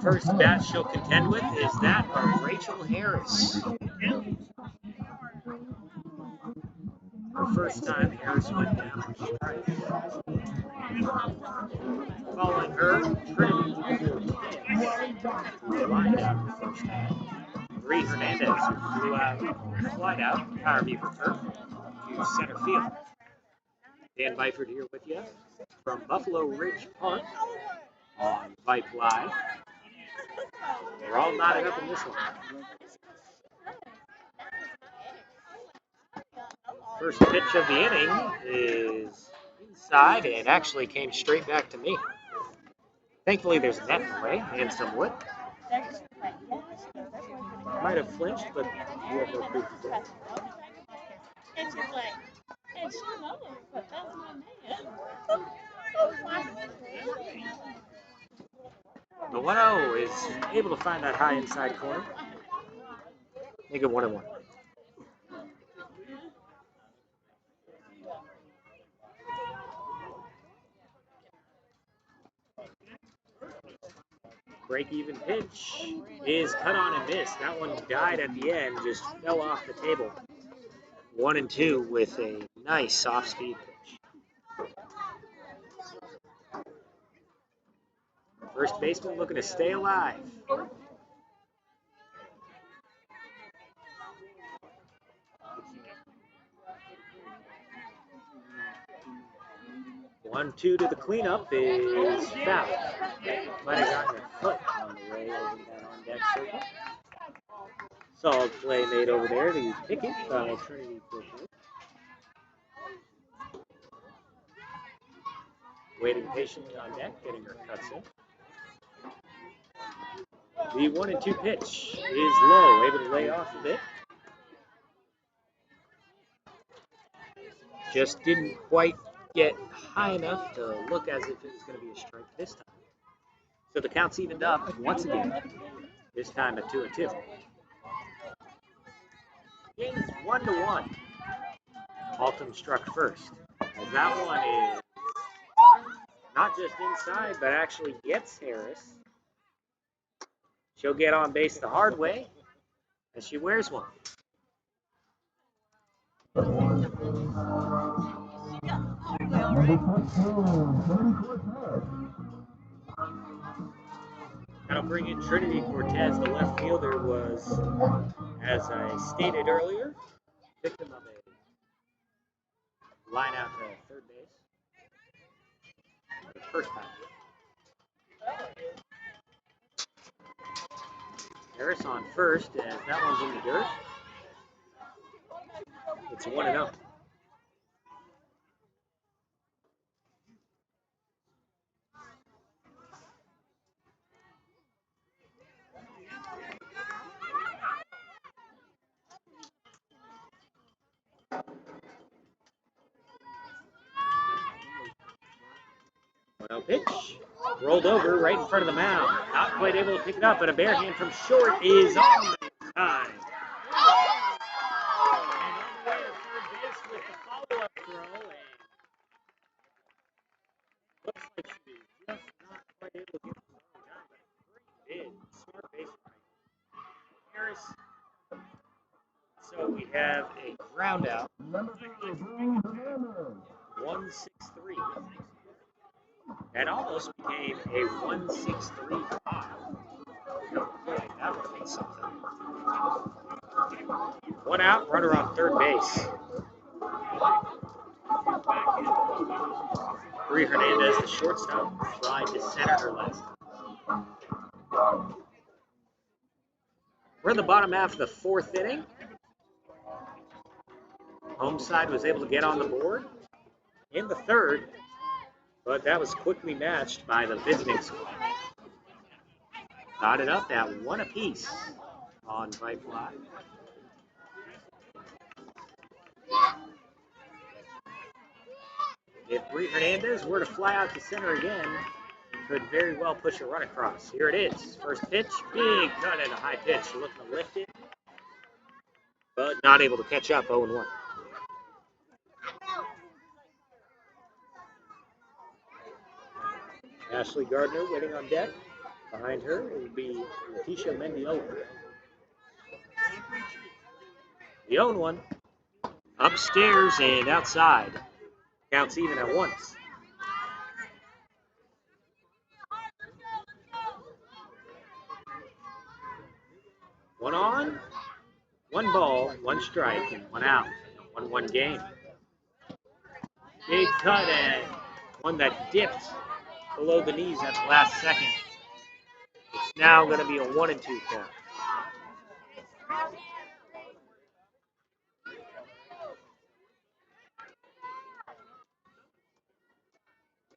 First bat she'll contend with is that of Rachel Harris. Her first time Harris went down on strike. Following her, Trinity lined out the first time. Bree Hernandez, who flew out, flied out, power beaver turf to center field. Dan Byford here with you from Buffalo Ridge Park on Vype Live. We're all knotted up in this one. First pitch of the inning is inside and actually came straight back to me. Thankfully, there's a net in the way and some wood. Might have flinched, but you have no proof of it. The 1-0 is able to find that high inside corner. Make it 1-1. Break-even pitch is cut on and missed. That one died at the end, just fell off the table. 1-2 with a nice off-speed pitch. First baseman looking to stay alive. 1-2 to the cleanup is foul. Might have gotten a foot on the way over that on-deck circle. Solid play made over there to pick it by Trinity Corcoran. Waiting patiently on deck, getting her cuts in. The 1-2 pitch is low, able to lay off a bit. Just didn't quite get high enough to look as if it was going to be a strike this time. So the count's evened up once again, this time at 2-2. Game is 1-1. HALTOM struck first, as that one is not just inside, but actually gets Harris. She'll get on base the hard way, as she wears one. That'll bring in Trinity Cortez. The left fielder was, as I stated earlier, victim of a line out to third base. The first time. Harris on first, as that one's in the dirt. It's 1-0. Pitch rolled over right in front of the mound. Not quite able to pick it up, but a bare hand from short is on time. And on the way to third base with the follow-up throw, and looks like she was just not quite able to get it on time, but a great bid. Smart base running. Harris. So we have a ground out. 1-6-3. That almost became a 1-6-3-5. That would mean something. One out, runner on third base. Bree Hernandez, the shortstop, tried to center her last time. We're in the bottom half of the fourth inning. Home side was able to get on the board in the third, but that was quickly matched by the visiting squad. Knotted up at one apiece on Vype Live. If Bree Hernandez were to fly out to center again, could very well push a run across. Here it is. First pitch, big cut at a high pitch, looking to lift it, but not able to catch up. 0-1. Ashley Gardner waiting on deck. Behind her, it would be Letitia Mendiola. The 0-1. Upstairs and outside. Counts even at once. One on, one ball, one strike, and one out. 1-1 game. Big cut and one that dipped below the knees at the last second. It's now going to be a 1-2 count.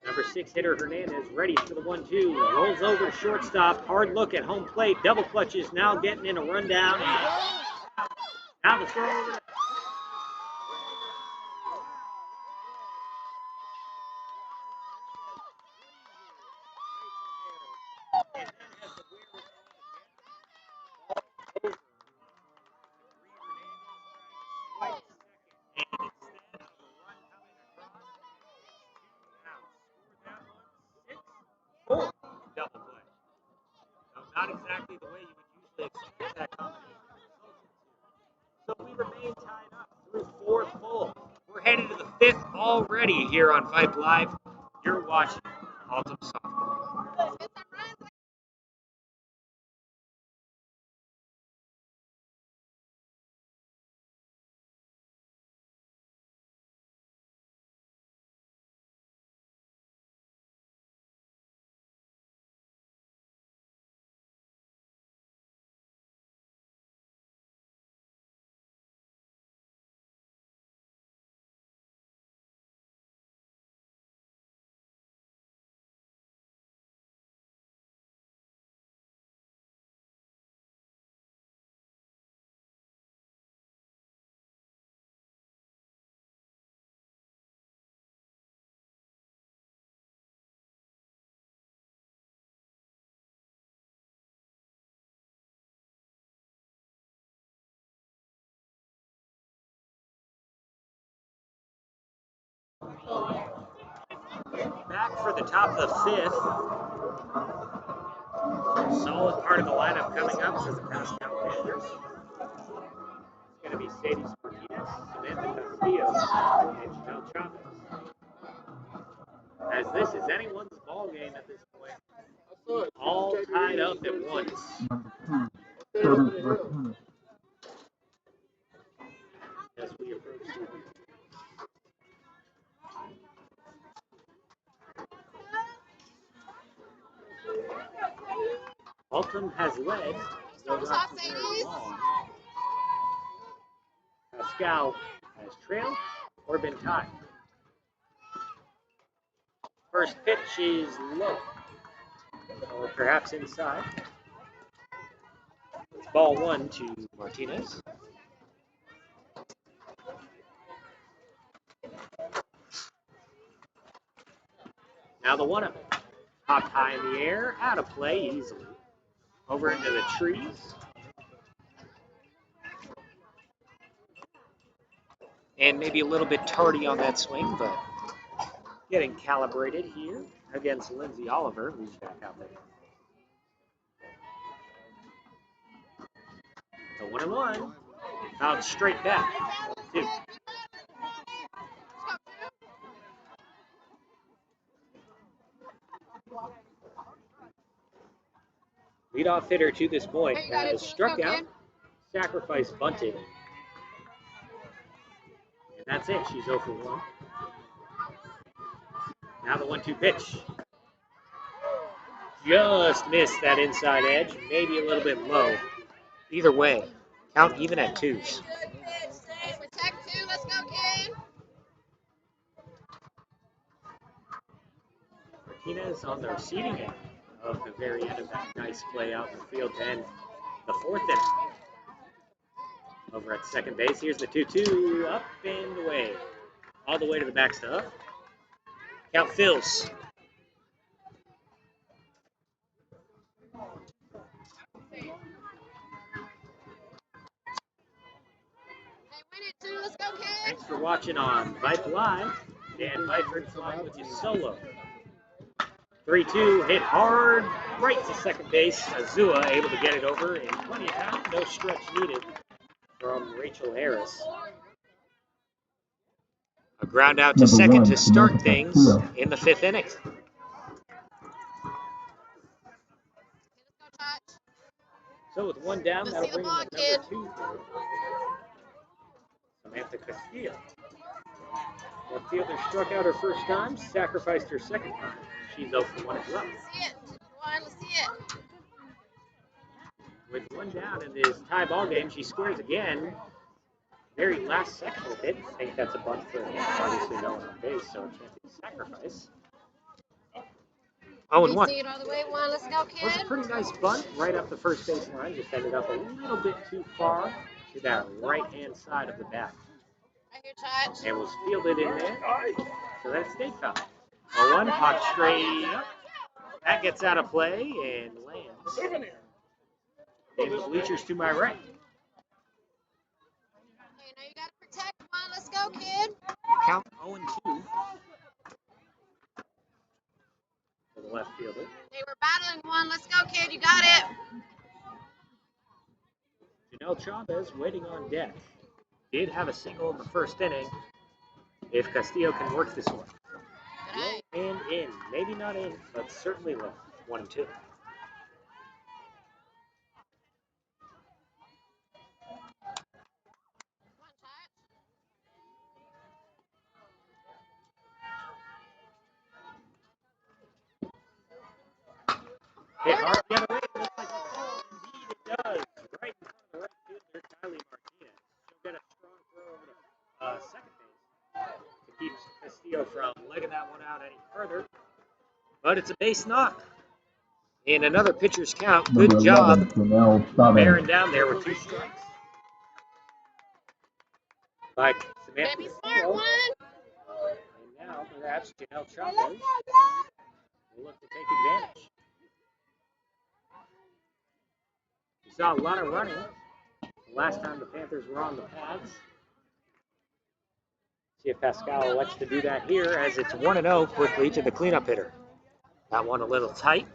Number 6 hitter Hernandez ready for the 1-2. Rolls over to shortstop. Hard look at home plate. Double clutches now getting in a rundown. Now the throw over. Double play. So not exactly the way you would usually expect that combination. So we remain tied up through 4 full. We're headed to the 5th already here on Vype Live. You're watching HALTOM Softball. Back for the top of the 5th. Solid part of the lineup coming up for the Paschal Panthers. It's going to be Sadie Martinez, Samantha Castillo, and Chanel Chavez. As this is anyone's ball game at this point. All tied up at once. As we approach HALTOM has led. Paschal has trailed or been tied. First pitch is low, or perhaps inside. It's ball 1 to Martinez. Now the 1-0. Popped high in the air, out of play easily. Over into the trees. And maybe a little bit tardy on that swing, but getting calibrated here against Lindsay Oliver, who's back out there. The 1-1. Out straight back. 2. Leadoff hitter to this point has struck out, sacrifice bunted. And that's it. She's 0 for 1. Now the 1-2 pitch. Just missed that inside edge. Maybe a little bit low. Either way, count even at 2s. Protect 2. Let's go, kid. Martinez on the receiving end of the very end of that nice play out in the field to end the 4th inning. Over at second base, here's the 2-2, up and away. All the way to the backstop. Count fills. Thanks for watching on Vype Live. Dan Byford flying with you solo. 3-2 hit hard right to second base. Azua able to get it over in plenty of time. No stretch needed from Rachel Harris. A ground out to second to start things in the 5th inning. So with one down, that'll bring in the number 2. Samantha Castillo. Left fielder struck out her first time, sacrificed her second time. She's 0 for 1 as well. Let's see it. With one down in this tie ball game, she squares again. Very last second of it. I think that's a bunt for obviously no one on base, so it can't be a sacrifice. 0-1. See it all the way. Let's go, kid. Was a pretty nice bunt right up the first base line. Just ended up a little bit too far to that right-hand side of the bat. Right here, touch. And was fielded in there. So that stayed foul. 0-1, hot straight up. That gets out of play and lands in the bleachers to my right. Okay, now you got to protect. Come on, let's go, kid. Count 0-2 for the left fielder. They were battling one. Let's go, kid. You got it. Janelle Chavez waiting on deck. Did have a single in the first inning. If Castillo can work this one. Low and in. Maybe not in, but certainly low. 1-2. Hit hard the other way. Looks like indeed it does. Right in front of the right fielder, Kylie Martinez. She'll get a strong throw over to second base to keep Castillo from legging that one out any further. But it's a base knock. In another pitcher's count. Good job bearing down there with 2 strikes. By Samantha Maybe Castillo. smart one. And now perhaps Janelle Chavez will look to take advantage. We saw a lot of running the last time the Panthers were on the pads. See if Paschal elects to do that here as it's 1-0 quickly to the cleanup hitter. That one a little tight.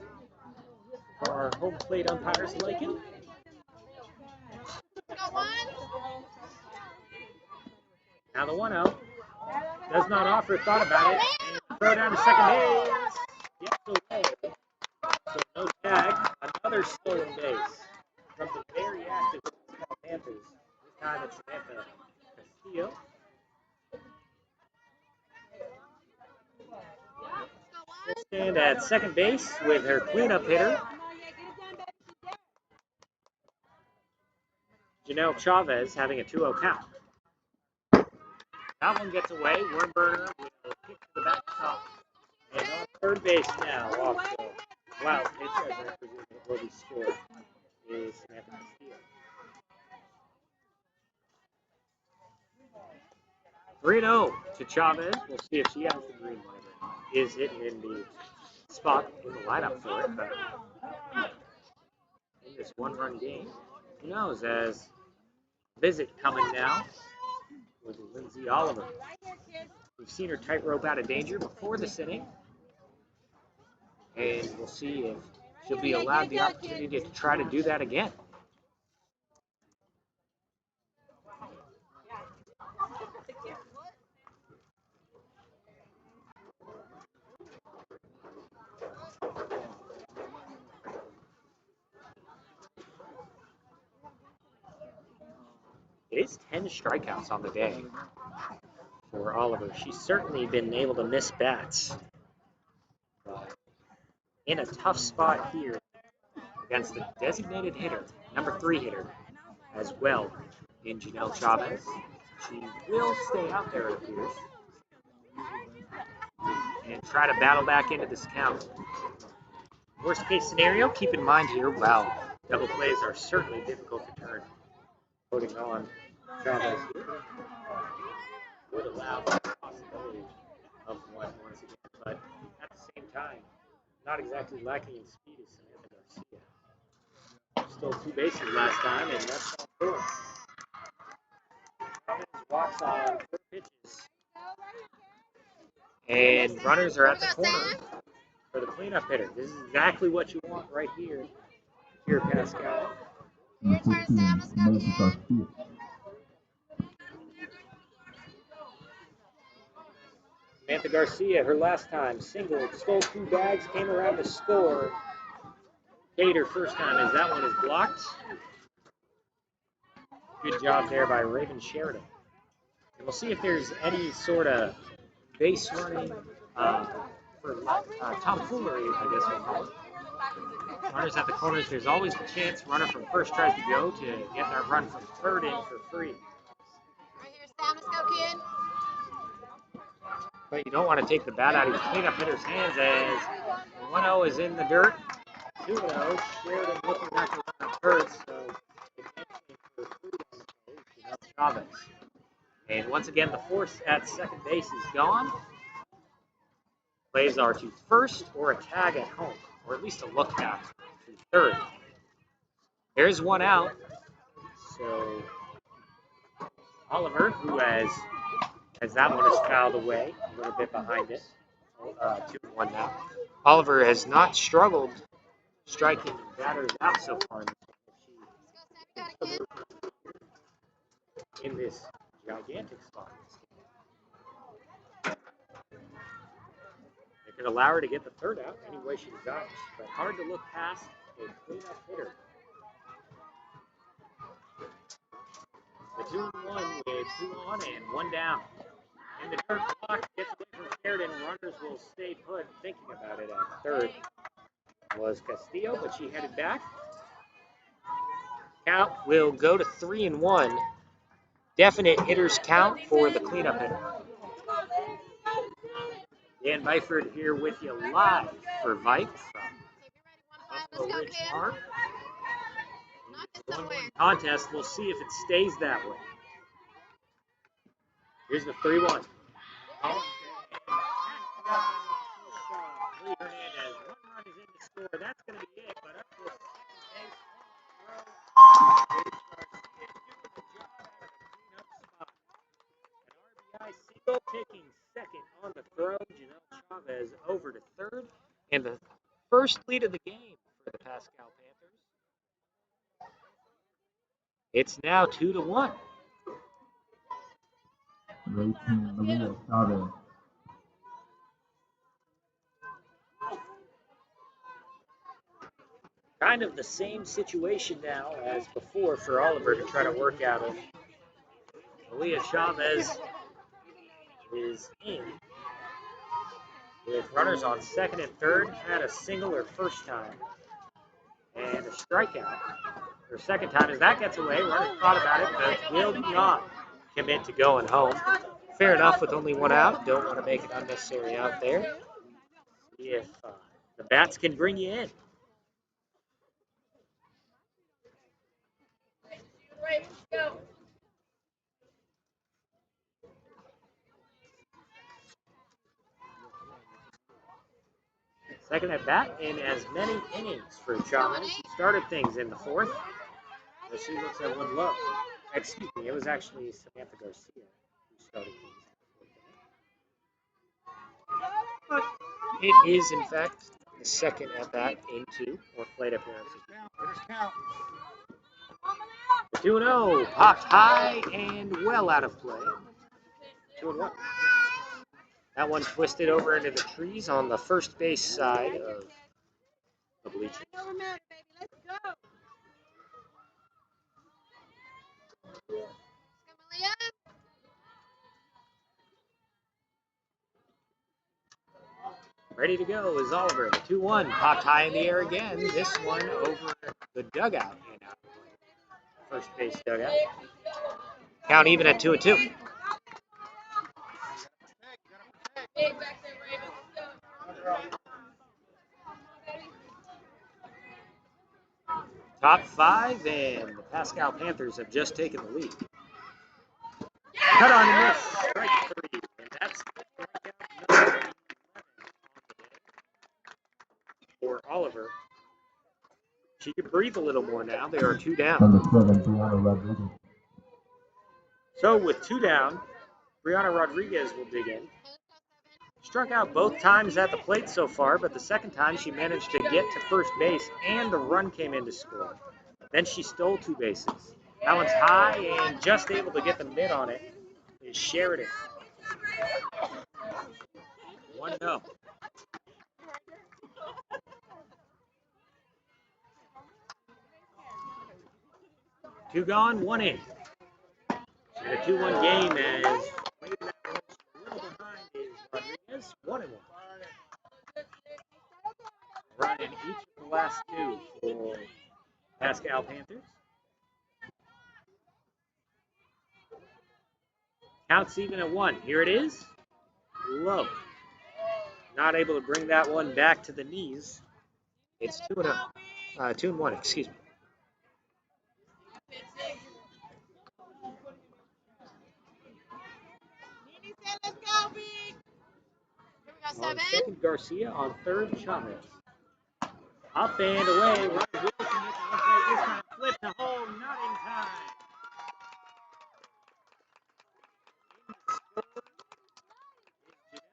Our home plate umpires like it. Now the 1-0 does not offer thought about it. And throw down to second base. Gets away. So no tag. Another stolen base from the very active Panthers. This time it's Samantha Castillo. She'll stand at second base with her cleanup hitter, Janelle Chavez, having a 2-0 count. That one gets away. Wormburner will kick to the backstop. And on third base now, off the wild pitch, as I presume it will be scored, is Samantha Castillo. 3-0 to Chavez. We'll see if she has the green light or not. Is hitting in the spot in the lineup for it, but in this one-run game, who knows, as visit coming now with Lindsay Oliver. We've seen her tightrope out of danger before this inning, and we'll see if she'll be allowed the opportunity to try to do that again. It is 10 strikeouts on the day for Oliver. She's certainly been able to miss bats. But in a tough spot here against the designated hitter, number 3 hitter, as well in Janelle Chavez. She will stay out there, it appears, and try to battle back into this count. Worst case scenario, keep in mind here, wow, double plays are certainly difficult to turn. Putting on Chavez here would allow the possibility of one once again, but at the same time, not exactly lacking in speed is Samantha Garcia. Stole 2 bases last time, and that's all 4. Walks on 4 pitches. And runners are at the corner for the cleanup hitter. This is exactly what you want right here. Here, Paschal. Number 14, Samantha Garcia. Samantha Garcia, her last time, single, stole 2 bags, came around to score. Kate, her first time, as that one is blocked. Good job there by Raven Sheridan. And we'll see if there's any sort of base running for tomfoolery, I guess we'll call it. Runners at the corners, there's always the chance runner from first tries to go to get that run from third in for free. Right here, Sam. Let's go, kid. But you don't want to take the bat out of your cleanup hitter's hands as 1-0 is in the dirt. 2-0, Sheridan looking back to run up third, so for Chavez. And once again, the force at second base is gone. Plays are to first or a tag at home, or at least a look back to third. There's 1 out. So Oliver, who has, as that one is fouled away, a little bit behind it, 2-1 now. Oliver has not struggled striking batters out so far in this gigantic spot. They could allow her to get the third out any way she desires, but hard to look past a cleanup hitter. The 2-1 with 2 on and 1 down. And the dirt block gets away from Sheridan. Runners will stay put, thinking about it at third. Was Castillo, but she headed back. Count will go to 3-1. Definite hitters count for the cleanup hitter. Dan Byford here with you live for Vype from Buffalo Ridge Park. Contest, we'll see if it stays that way. Here's the 3-1. Lee Hernandez, 1 run is in to score. That's going to be it, but up to the second base An RBI single, taking second on the throw. Janelle Chavez over to third, and the first lead of the game for the Paschal Panthers. It's now 2-1. Racing Maria Chavez. Kind of the same situation now as before for Oliver to try to work out of. Malia Chavez is in with runners on second and third. Had a single her first time and a strikeout her second time. As that gets away, runners thought about it, but will not commit to going home. Fair enough with only 1 out. Don't want to make it unnecessary out there. See if the bats can bring you in. Second at bat in as many innings for Chavez. She started things in the fourth. As she looks at one low. Excuse me, it was actually Samantha Garcia who started things. But it is, in fact, the second at bat into or plate appearances. The 2-0 popped high and well out of play. 2-1. That one twisted over into the trees on the first base side of the bleachers. Ready to go is Oliver. The 2-1 popped high in the air again. This one over the dugout and out. First base dugout. Count even at 2-2. Top 5, and the Paschal Panthers have just taken the lead. Cut on and miss, strike 3, and that's number 11 for Oliver. She can breathe a little more now. There are 2 down. Number 7, Brianna Rodriguez. So with 2 down, Brianna Rodriguez will dig in. Struck out both times at the plate so far, but the second time she managed to get to first base and the run came in to score. Then she stole 2 bases. That one's high and just able to get the mid on it is Sheridan. 1-0. 2 gone, 1 in. And a 2-1 game as way back a little behind is Rodriguez, 1-1. Run in each of the last 2 for Paschal Panthers. Counts even at 1. Here it is. Low. Not able to bring that one back to the knees. It's 2-0. 2-1, excuse me. On second, Garcia. On third, Chavez. Up and away. Runner Wilson hits the plate this time. Flip to home. Not in time.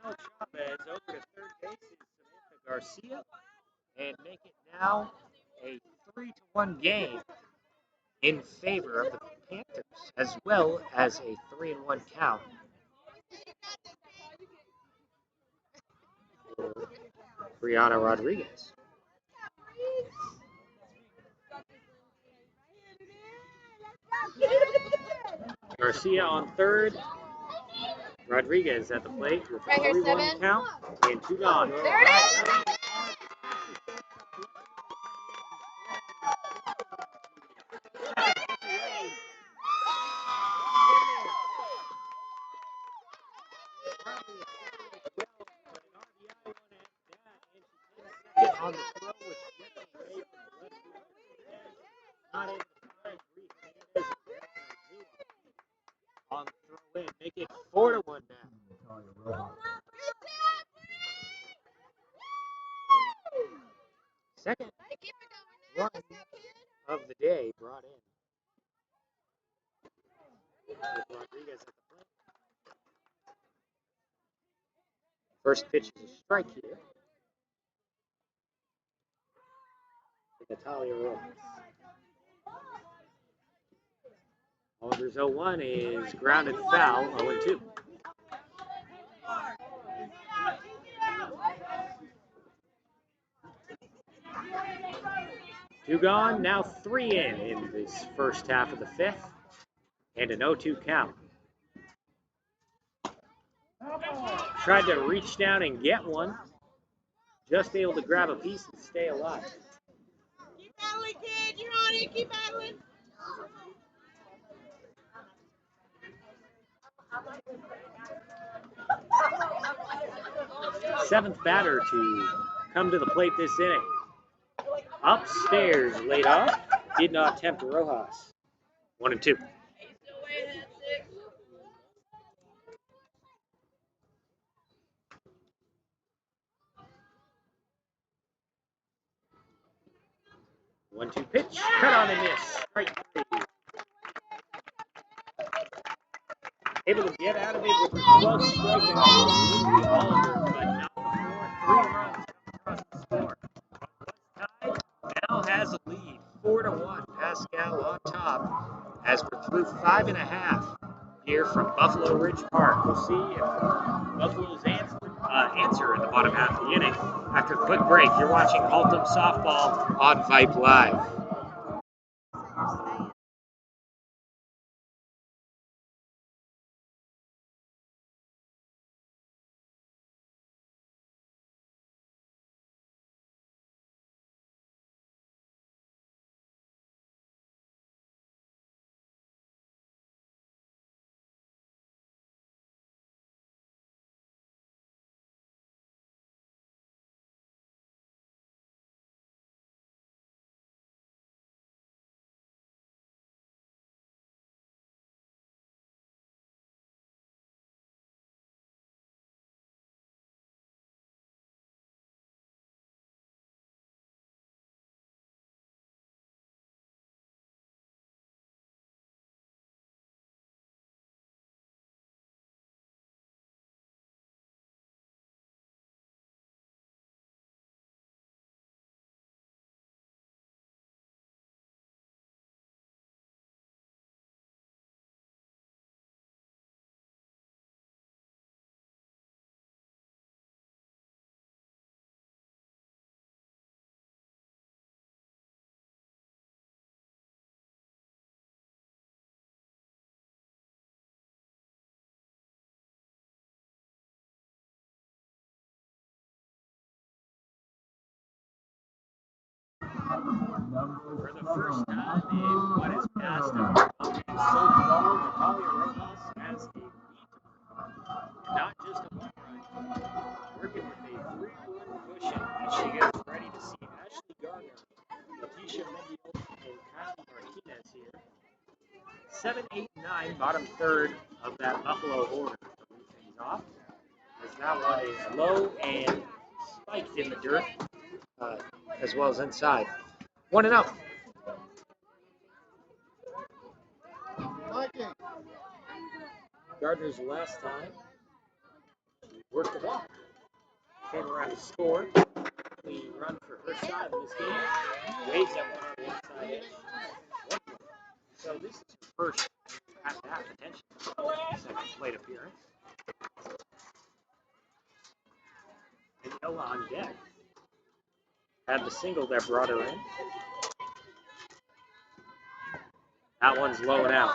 Janelle Chavez over to third base is Samantha Garcia and make it now a 3-1 game in favor of the Panthers, as well as a 3-1 count for Brianna Rodriguez. Garcia on third. Rodriguez at the plate with a 3-1 count and 2 gone. There it is! On the throw, which gets away from the left field. Not able to find Reese on the throw in. Make it 4-1 now. Second run of the day brought in. With Rodriguez at the plate. First pitch is a strike here. Natalia Rose. Oliver's 0-1 is grounded foul, 0-2. Two gone, now 3 in this first half of the 5th, and an 0-2 count. Tried to reach down and get one, just able to grab a piece and stay alive. Keep battling, kid. You're on it. Keep battling. Seventh batter to come to the plate this inning. Upstairs, laid off, did not tempt Rojas. 1-2. One-two pitch, cut on and miss. Strike 3. Able to get out of it with the 12th strikeout. Lucy Oliver, but not before 3 runs across the score. Tied, now has a lead, 4-1. Paschal on top as we're through 5.5 here from Buffalo Ridge Park. We'll see if Buffalo's answer in the bottom half of the inning. After a quick break, you're watching HALTOM Softball on Vype Live. For the first time in what has passed up so far, Natalia Rojas has a lead. And not just a one run, working with a 3-run cushion as she gets ready to see Ashley Gardner, Leticia Mendiola, and Kylie Martinez here. 7, 8, 9, bottom third of that Buffalo order to lead things off. As that one is low and spiked in the dirt, as well as inside. 1-0. Gardner's last time worked the ball. Came around to score. We run for her side in this game. Waves that one on the inside edge. So this is her first at that potentially second plate appearance. And Noah on deck had the single that brought her in. That one's low and out.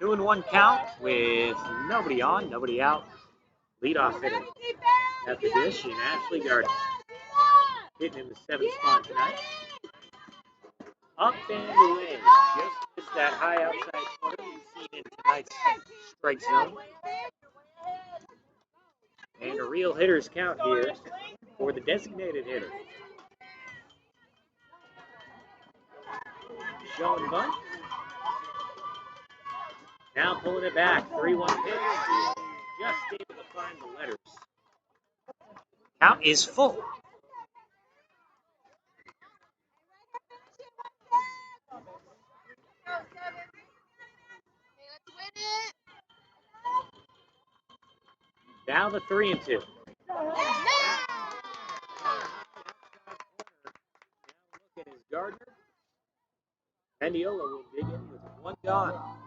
Two and one count with nobody on, nobody out. Leadoff hitter at the dish in Ashley Gardner. Hitting in the 7th spot tonight. Up and away. Just missed that high outside corner we've seen in tonight's strike zone. And a real hitter's count here for the designated hitter. Showing bunt. Now pulling it back. 3-1 pitch. Just able to find the letters. Count is full. Now the 3-2. Now look at his Gardner. Mendiola will dig in with one gone.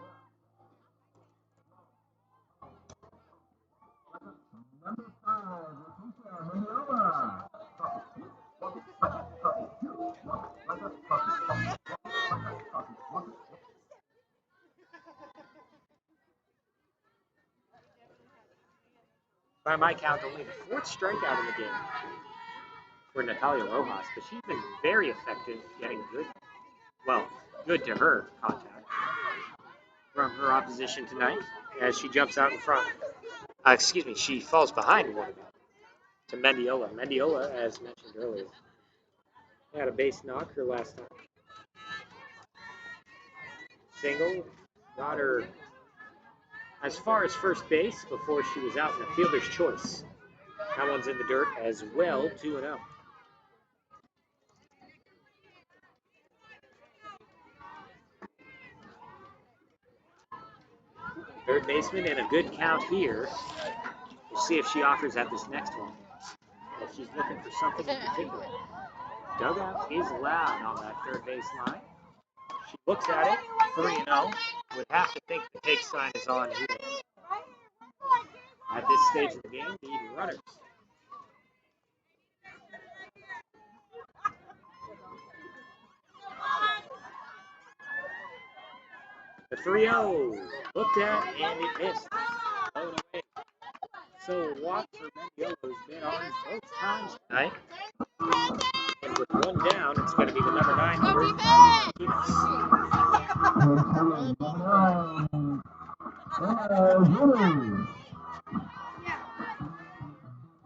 By my count, only the 4th strikeout in the game for Natalia Rojas, but she's been very effective getting good to her contact from her opposition tonight as she jumps out in front. She falls behind one to Mendiola. Mendiola, as mentioned earlier, had a base knock her last time. Single, got her as far as first base before she was out in a fielder's choice. That one's in the dirt as well, 2-0. Third baseman and a good count here. We'll see if she offers at this next one. If she's looking for something in particular. Dugout is loud on that third base line. She looks at it, 3-0. Would have to think the take sign is on here. At this stage of the game, need runners. The 3-0 looked at and it missed. Blown away. So walk for Mendiola's been on both times tonight. And with one down, it's going to be the number 9 for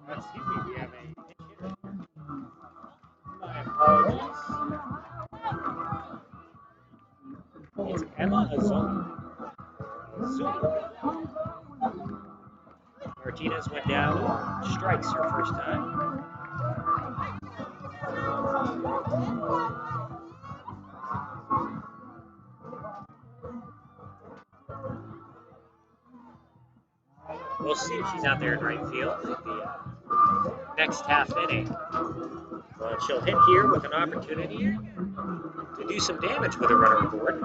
Excuse me, we have a pitch hitter. My apologies. It's Emma Azoni. Martinez went down, strikes her first time. We'll see if she's out there in right field in the next half inning. But she'll hit here with an opportunity to do some damage with a runner aboard.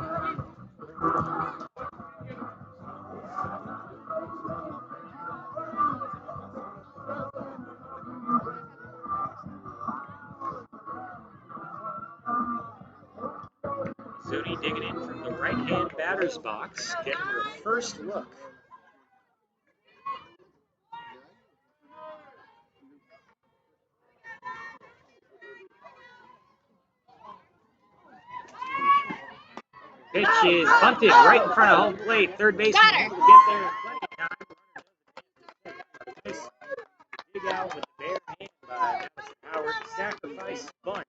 Zuni digging in from the right-hand batter's box, getting her first look. Pitch is bunted right in front of home plate. Third baseman able to get there in plenty of time. Nice dig out with the bare hand by Madison Howard. Sacrifice bunt.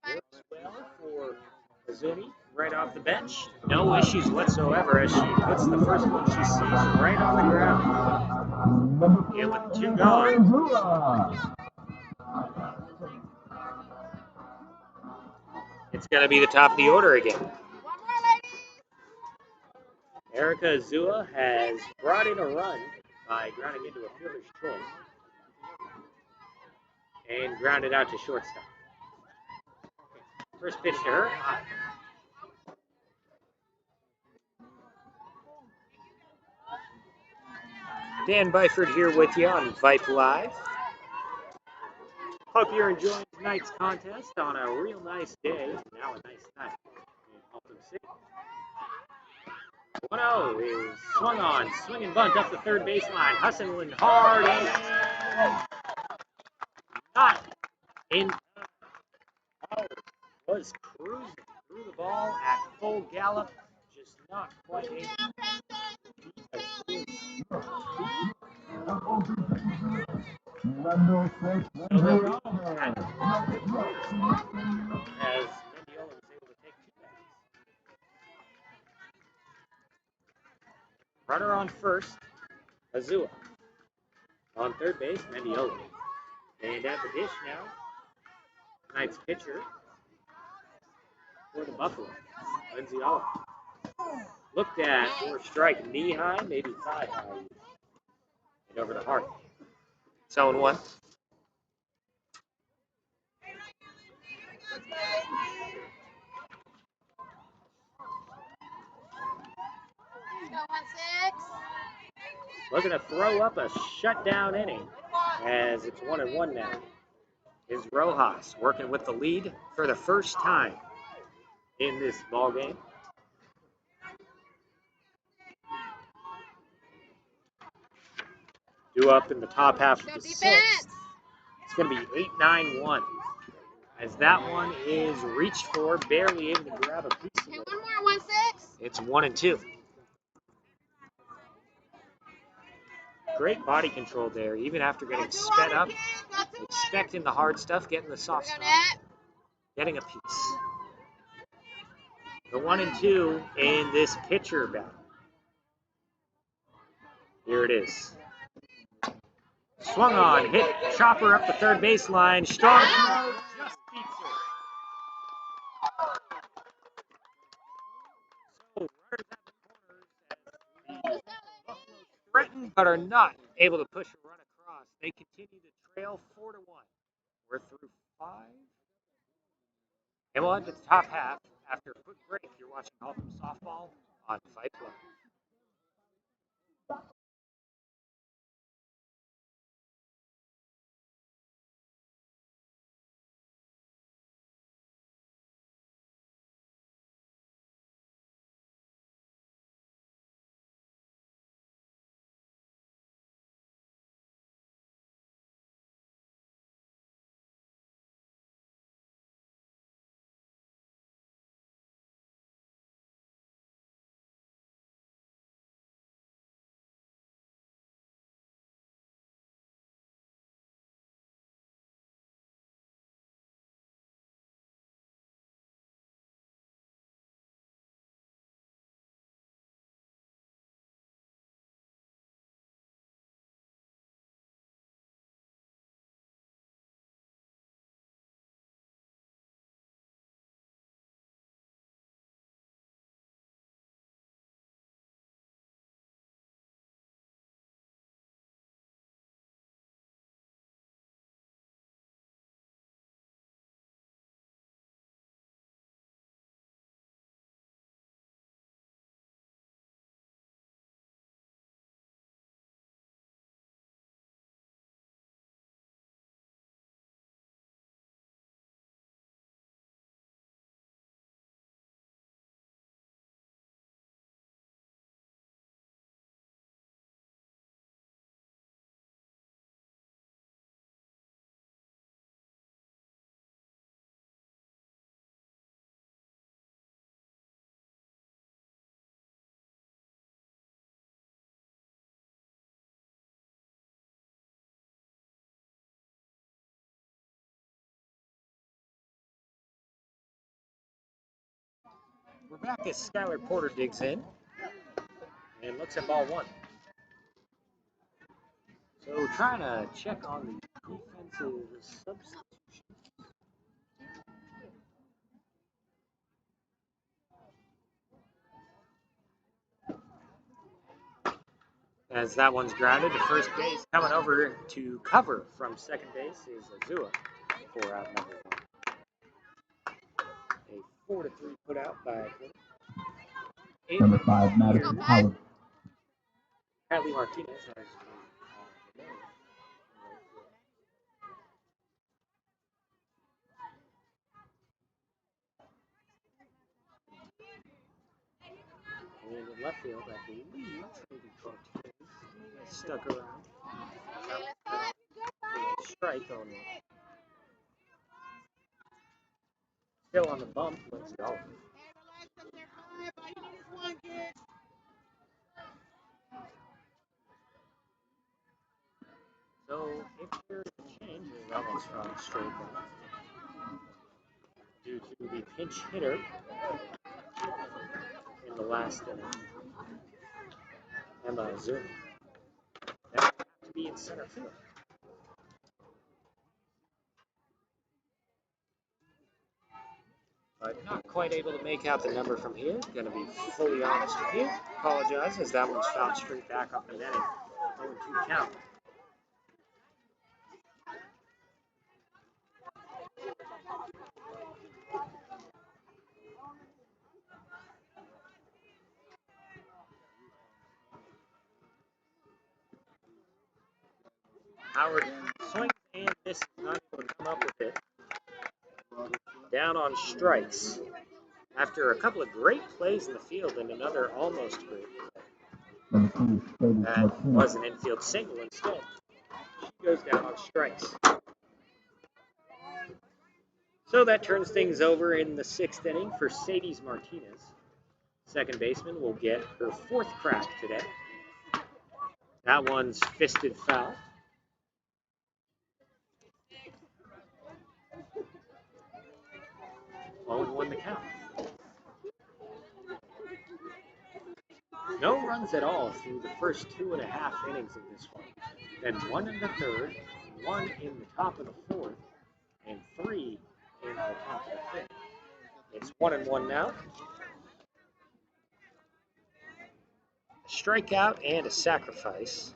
Works well for Azumi right off the bench. No issues whatsoever as she puts the first one she sees right on the ground. And with 2 gone, it's going to be the top of the order again. Erica Azua has brought in a run by grounding into a fielder's choice and grounded out to shortstop. First pitch to her. Dan Byford here with you on Vype Live. Hope you're enjoying tonight's contest on a real nice day. Now a nice night in Haltom City. 1-0 is swung on, swing and bunt up the third baseline, hustling hard and not in. Was cruising through the ball at full gallop, just not quite able to Number 6, as Mendiola was able to take 2 bags. Runner on first, Azua. On third base, Mendiola. And at the dish now, tonight's pitcher for the Buffalo, Lindsay Oliver. Looked at for a strike, knee high, maybe thigh high, and over the heart. 0-1. Looking to throw up a shutdown inning as it's 1-1 now. Is Rojas working with the lead for the first time in this ball game. Due up in the top half of the sixth. It's going to be 8-9-1 as that one is reached for, barely able to grab a piece of it. One more, 1-6. It's 1-2. Great body control there, even after getting sped up, expecting the hard stuff, getting the soft stuff, getting a piece. The 1-2 in this pitcher battle. Here it is. Swung on, hit chopper up the third baseline, strong throw, just beats her. So runners at the corners as the Buffaloes threaten but are not able to push a run across. They continue to trail 4-1. We're through 5. And we'll head to the top half after a quick break. You're watching Haltom Softball on Vype Live. We're back as Skylar Porter digs in and looks at ball one. So trying to check on the defensive substitution. As that one's grounded to first base, coming over to cover from second base is Azua for out number one. A 4-3 put out by Number 5, Madison Howard. Hadley Martinez has and in left field, I believe maybe Cortez stuck around. Strike on still on the bump. Let's go. So if there's a change, that one's from straight back due to the pinch hitter in the last inning. Emma Azur. That would have to be in center field. But not quite able to make out the number from here. Going to be fully honest with you. Apologize as that one's found straight back up the netting. 0-2 count. Howard swings and misses, not able to come up with it. Down on strikes. After a couple of great plays in the field and another almost great play. That was an infield single instead. She goes down on strikes. So that turns things over in the sixth inning for Sadie Martinez. Second baseman will get her fourth crack today. That one's fisted foul. 0-1 the count. No runs at all through the first 2.5 innings of this one. Then 1 in the third, 1 in the top of the fourth, and 3 in the top of the fifth. It's 1-1 now. A strikeout and a sacrifice.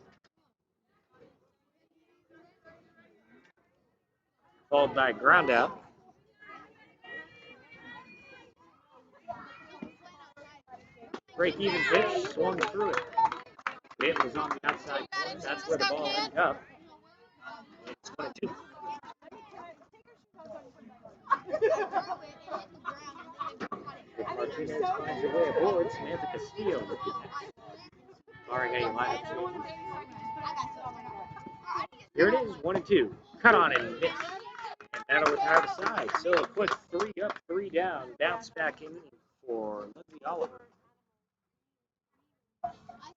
Followed by a ground out. Break even pitch, swung through it. It was on the outside corner. That's where the ball ended up. It's 1-2. If Martinez finds her way aboard, Samantha Castillo would be next. Barring any lineup changes. Here it is, 1-2. Cut on and miss. And that'll retire the side. So a quick 3 up, 3 down. Bounce back in for Lindsay Oliver.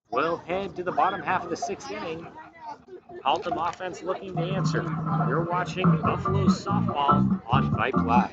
We'll head to the bottom half of the sixth inning. HALTOM offense looking to answer. You're watching Buffalo softball on Vype Live.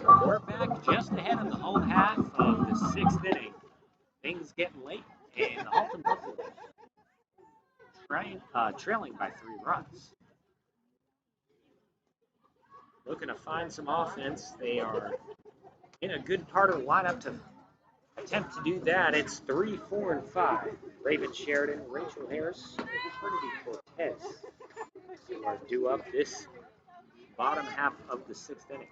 We're back just ahead of the home half of the sixth inning. Things getting late, and the Halton Buffaloes trailing by 3 runs. Looking to find some offense. They are in a good part of the lineup to attempt to do that. It's 3, 4, and 5. Raven Sheridan, Rachel Harris, and Trinity Cortez are due up this bottom half of the sixth inning.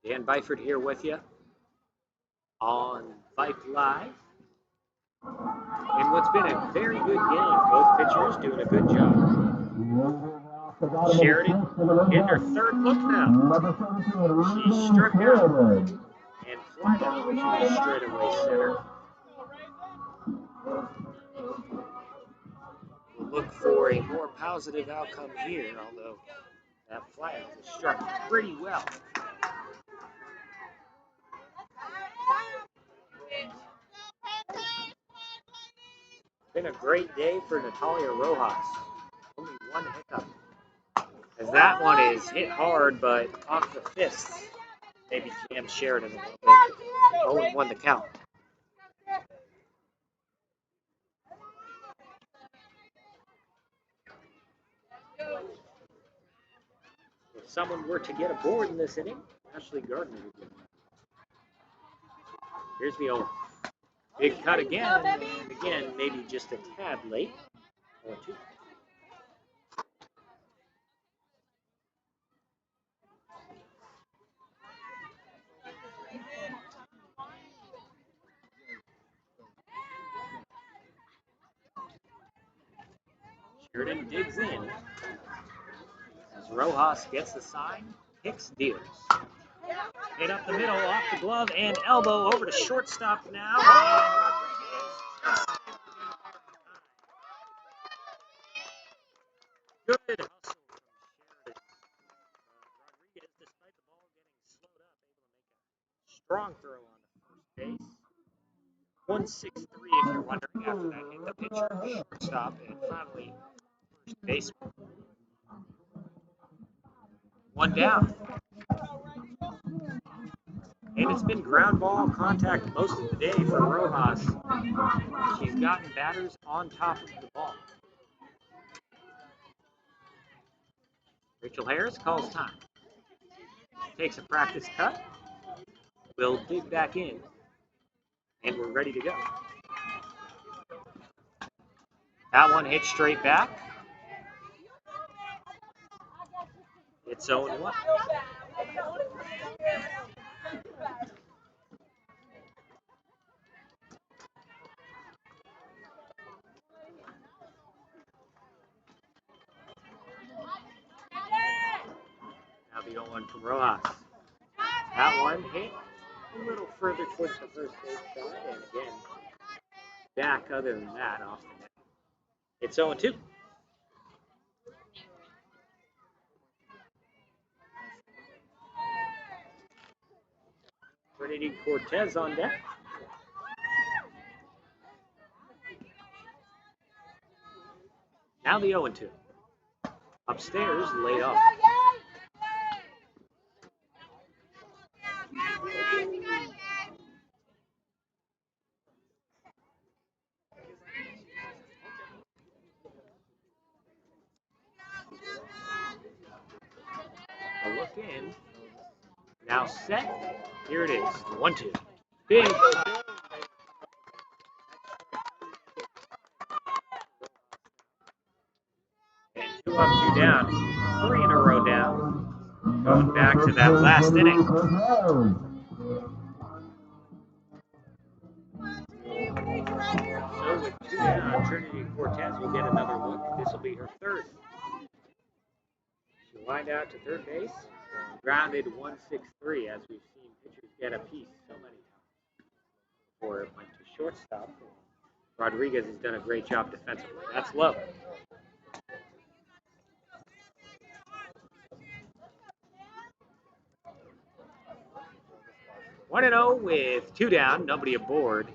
Dan Byford here with you on Vype Live. In what's been a very good game, both pitchers doing a good job. Sheridan in her third look now. She struck out and flied out to the straightaway center. We'll look for a more positive outcome here, although that flyout was struck pretty well. Been a great day for Natalia Rojas. Only one hiccup. As that one is hit hard, but off the fist. Maybe jammed Sheridan a little bit. 0-1 the count. If someone were to get aboard in this inning, Ashley Gardner would be. Here's the 0. Big cut again, and again, maybe just a tad late. 0-2. Sheridan digs in. As Rojas gets the sign, Hicks deals. Hit up the middle, off the glove, and elbow over to shortstop now. And Rodriguez. Good hustle from Sheridan. Rodriguez, despite the ball getting slowed up, able to make a strong throw on the first base. 163, if you're wondering, after that hit the pitcher, shortstop, and finally first baseman. 1 down. And it's been ground ball contact most of the day for Rojas. She's gotten batters on top of the ball. Rachel Harris calls time. Takes a practice cut. We'll dig back in. And we're ready to go. That one hit straight back. It's 0-1. Now the 0-1 from Rojas. That one hit a little further towards the first base side, and again, back other than that off the net. It's 0-2. Trinity Cortez on deck. Now the 0-2. Upstairs, laid off. A look in. Now set. Here it is. 1-2. Big. And 2 up, 2 down. 3 in a row down. Going back to that last inning. So with 2 down, Trinity Cortez will get another look. This will be her third. She'll wind out to third base. Grounded 163, as we've seen pitchers get a piece so many times. Before it went to shortstop. Rodriguez has done a great job defensively. That's low. One and 0 with 2 down, nobody aboard.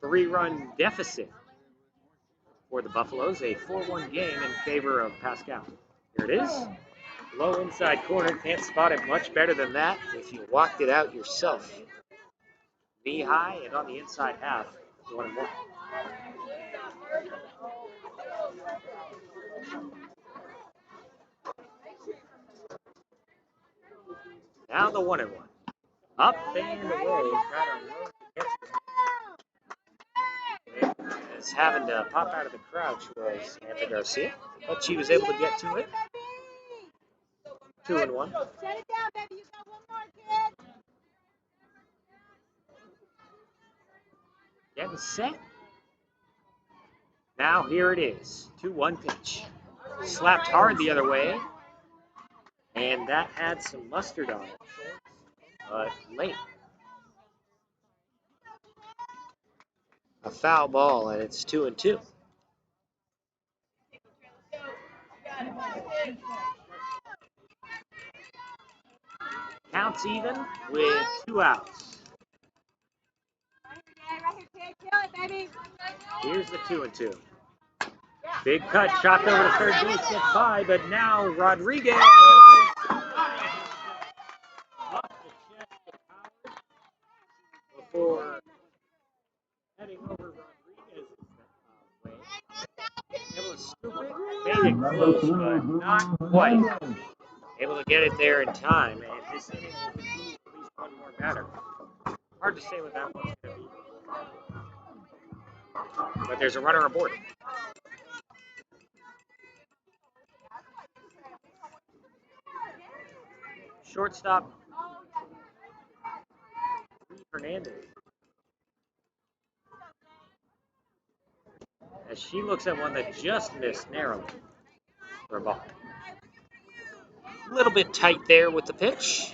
3-run deficit for the Buffaloes. A 4-1 game in favor of Paschal. Here it is. Low inside corner, can't spot it much better than that if you walked it out yourself. Knee high and on the inside half, 1-1. Now the 1-1. Up and away, is having to pop out of the crouch was Samantha Garcia, but she was able to get to it. 2-1. Shut it down, baby. You got one more, kid. Getting set. Now here it is. 2-1 pitch. Slapped hard the other way, and that had some mustard on it, but late. A foul ball, and it's 2-2. Counts even with 2 outs. Right here, kid. Kill it, baby. Here's the 2-2. Big cut, chopped over to third base, gets by, but now Rodriguez. Off the chest of Howard before heading over Rodriguez's way. Able to scoop it, made it close, but not quite. Able to get it there in time, and this inning will continue at least one more batter. Hard to say what that one's going to be. But there's a runner aboard. Shortstop Hernandez. As she looks at one that just missed narrowly for a ball. A little bit tight there with the pitch.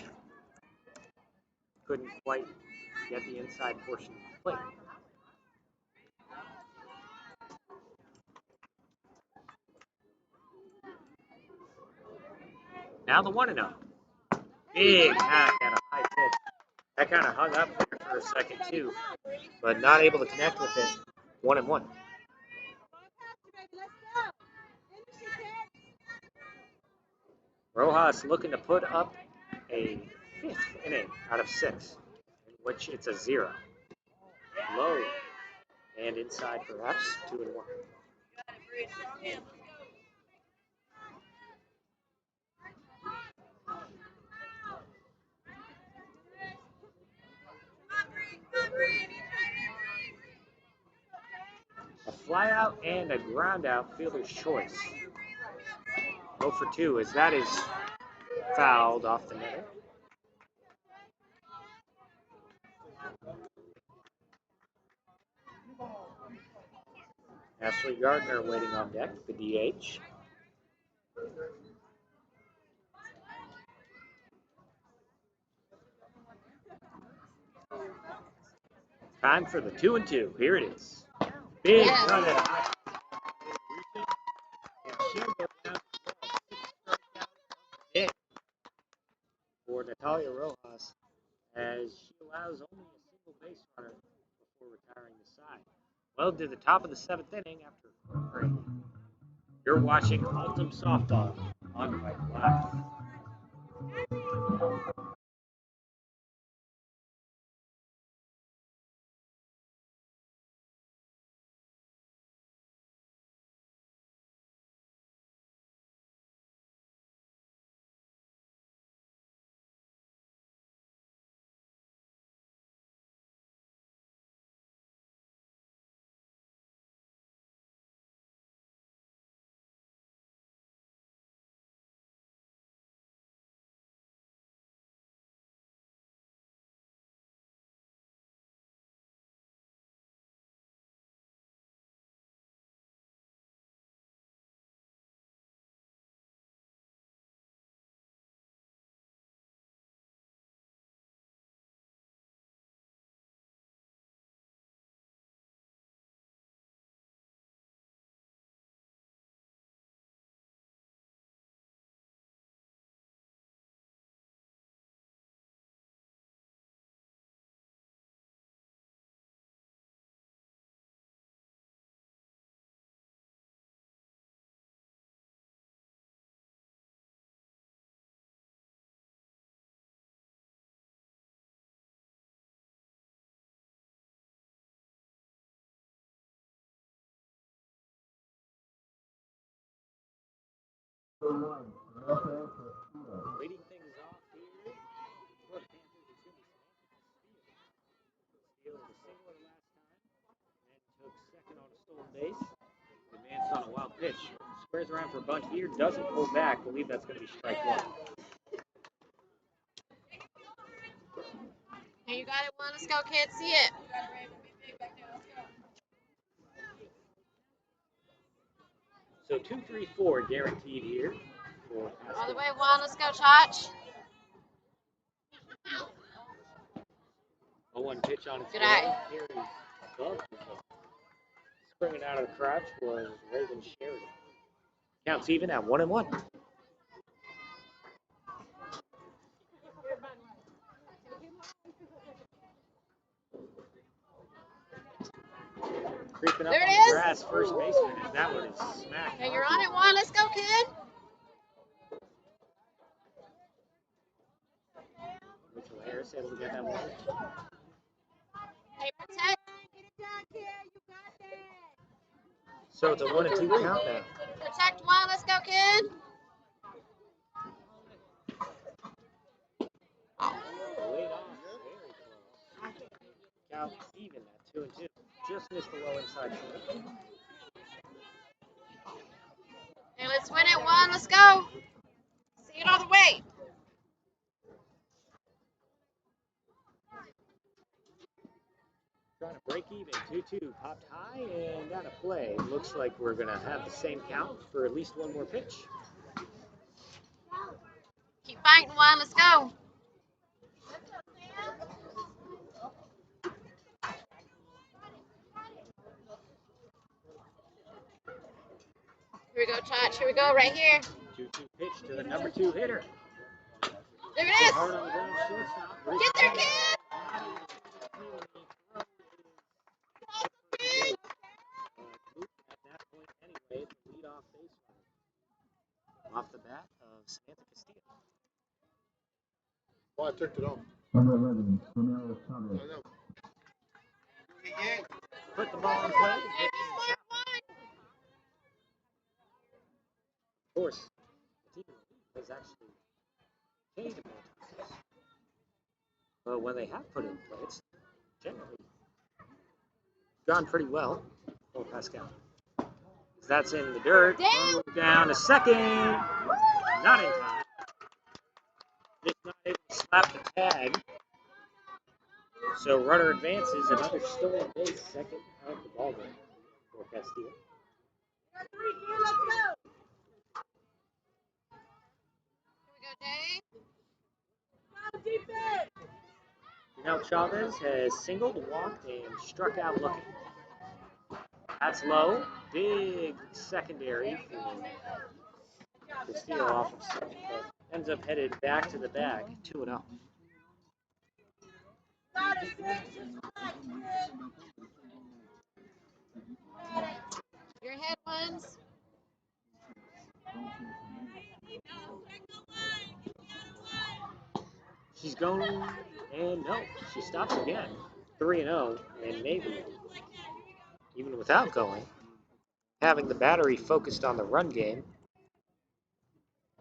Couldn't quite get the inside portion of the plate. Now the 1-0. Big hack at a high pitch. That kind of hung up there for a second too, but not able to connect with it. 1-1. Rojas looking to put up a 5th inning out of 6, in which it's a 0. Low and inside perhaps, 2-1. A fly out and a ground out, fielder's choice. 0 for 2 as that is fouled off the net. Ashley Gardner waiting on deck, the DH. Time for the 2-2. Here it is. Big cut at high. And she'll go down for Natalia Rojas as she allows only a single base runner before retiring the side. Well, to the top of the 7th inning after a break. You're watching HALTOM Softball on Vype Live. Leading things off here for the Panthers is going to be Steele. Steele was a singler last time, then took second on a stolen base. Advanced on a wild pitch. Squares around for a bunt here, doesn't pull back. Believe that's going to be strike one. Hey, you got it, one. Let's go, kids. See it. So 2-3-4 guaranteed here for Paschal. All the way, one. Let's go, Chach. 0-1 pitch on its Good way. eye. Carries above the ball. Springing out of the crouch was Reagan Sheridan. Counts even at 1-1. Creeping up There it on is. the grass, first baseman, and that one is smacked. Hey, you're on it, one. Let's go, kid. Mitchell Harris able to get that one. Hey, protect. So it's a 1-2 count now. Protect, one. Let's go, kid. Laid off, very close. Count even at 2-2. Just missed the low inside shoulder. Hey, let's win it, one. Let's go. See it all the way. Trying to break even. 2-2. Popped high and got a play. Looks like we're going to have the same count for at least one more pitch. Keep fighting, one. Let's go. Here we go, Chach. Here we go, right here. 2-2 pitch to the number 2 hitter. There it is. Hard on the ground, shortstop. Get there, kid. At that point anyway, the leadoff base runner. Off the bat of Samantha Castillo. Oh, I took it off. Number 11, Romero Chavez. Put the ball in play. Hey, be smart, one. Of course, the team has actually changed it more times. But when they have put it in play, it's generally gone pretty well for Paschal. That's in the dirt. Down to second. Not in time. Just not able to slap the tag. So runner advances, another stolen base, second of the ball game for Castillo. Here we go, Dave. Now Chavez has singled, walked, and struck out looking. That's low. Big secondary for Castillo off of second, but ends up headed back to the bag, 2-0. Your head, ones. She's going, and no, she stops again. 3-0, and maybe, even without going, having the battery focused on the run game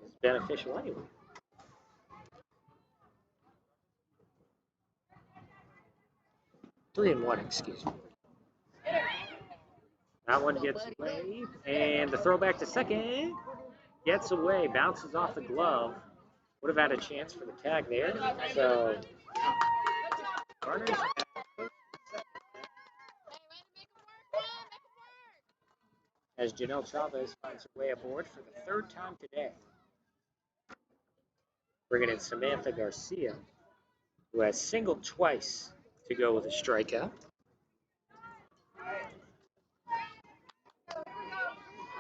is beneficial anyway. Three and one, excuse me. That one gets away, and the throwback to second gets away, bounces off the glove. Would have had a chance for the tag there. So, runners as Janelle Chavez finds her way aboard for the third time today. Bringing in Samantha Garcia, who has singled twice to go with a strikeout.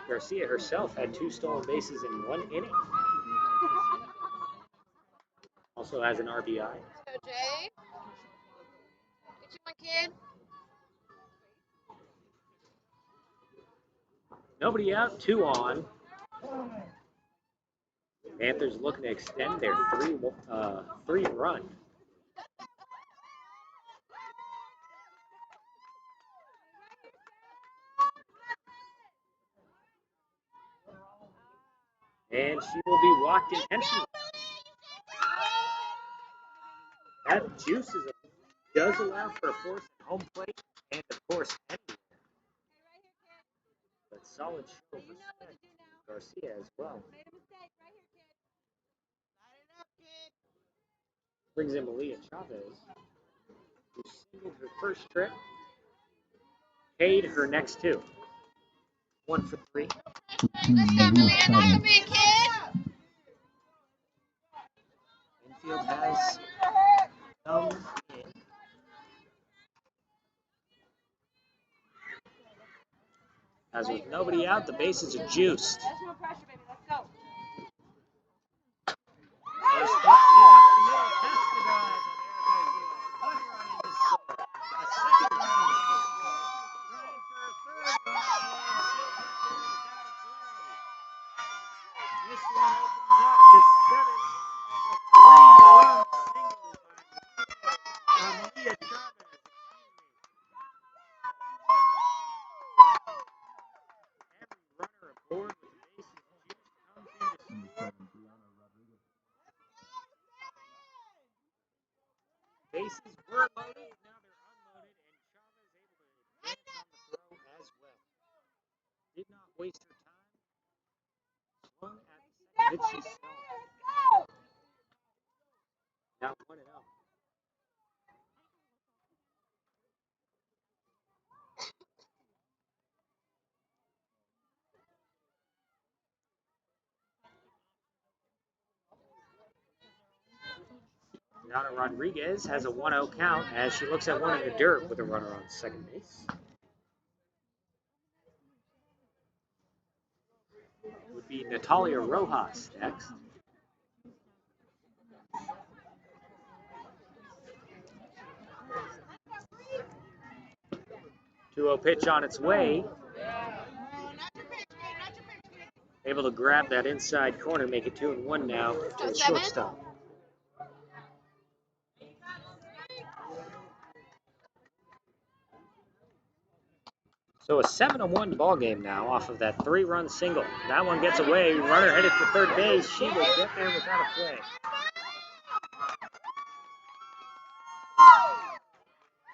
Garcia herself had 2 stolen bases in 1 inning. Also has an RBI. Let's go, Jay. Get you one, kid. Nobody out, 2 on. Panthers looking to extend their 3 run. And and she will be walked intentionally. That juices does allow for a force at home plate and, of course, anywhere. But solid show for Garcia as well. Brings in Malia Chavez, who singled her first trip, paid her next two. 1 for 3. Infield has come in. As with nobody out, the bases are juiced. There's no pressure, baby. Let's go. First pitch up the middle, past the drive of Erica Azul. 1 run in to score. A second run in to score. Trying for a third run, and she'll get there without a play. This one opens up to 7. 3-run single by Malia Chavez. Every runner aboard with the bases juiced comes in to score. Bases were loaded, now they're unloaded, and Chavez able to advance on the throw as well. Did not waste her time. Swung at the second pitch she saw. Now 1-0. Yana Rodriguez has a 1-0 count as she looks at one in the dirt with a runner on second base. It would be Natalia Rojas next. 2-0 pitch on its way. Able to grab that inside corner, make it 2-1 now to the shortstop. So a 7-1 ball game now off of that 3-run single. That one gets away. Runner headed for third base. She will get there without a play.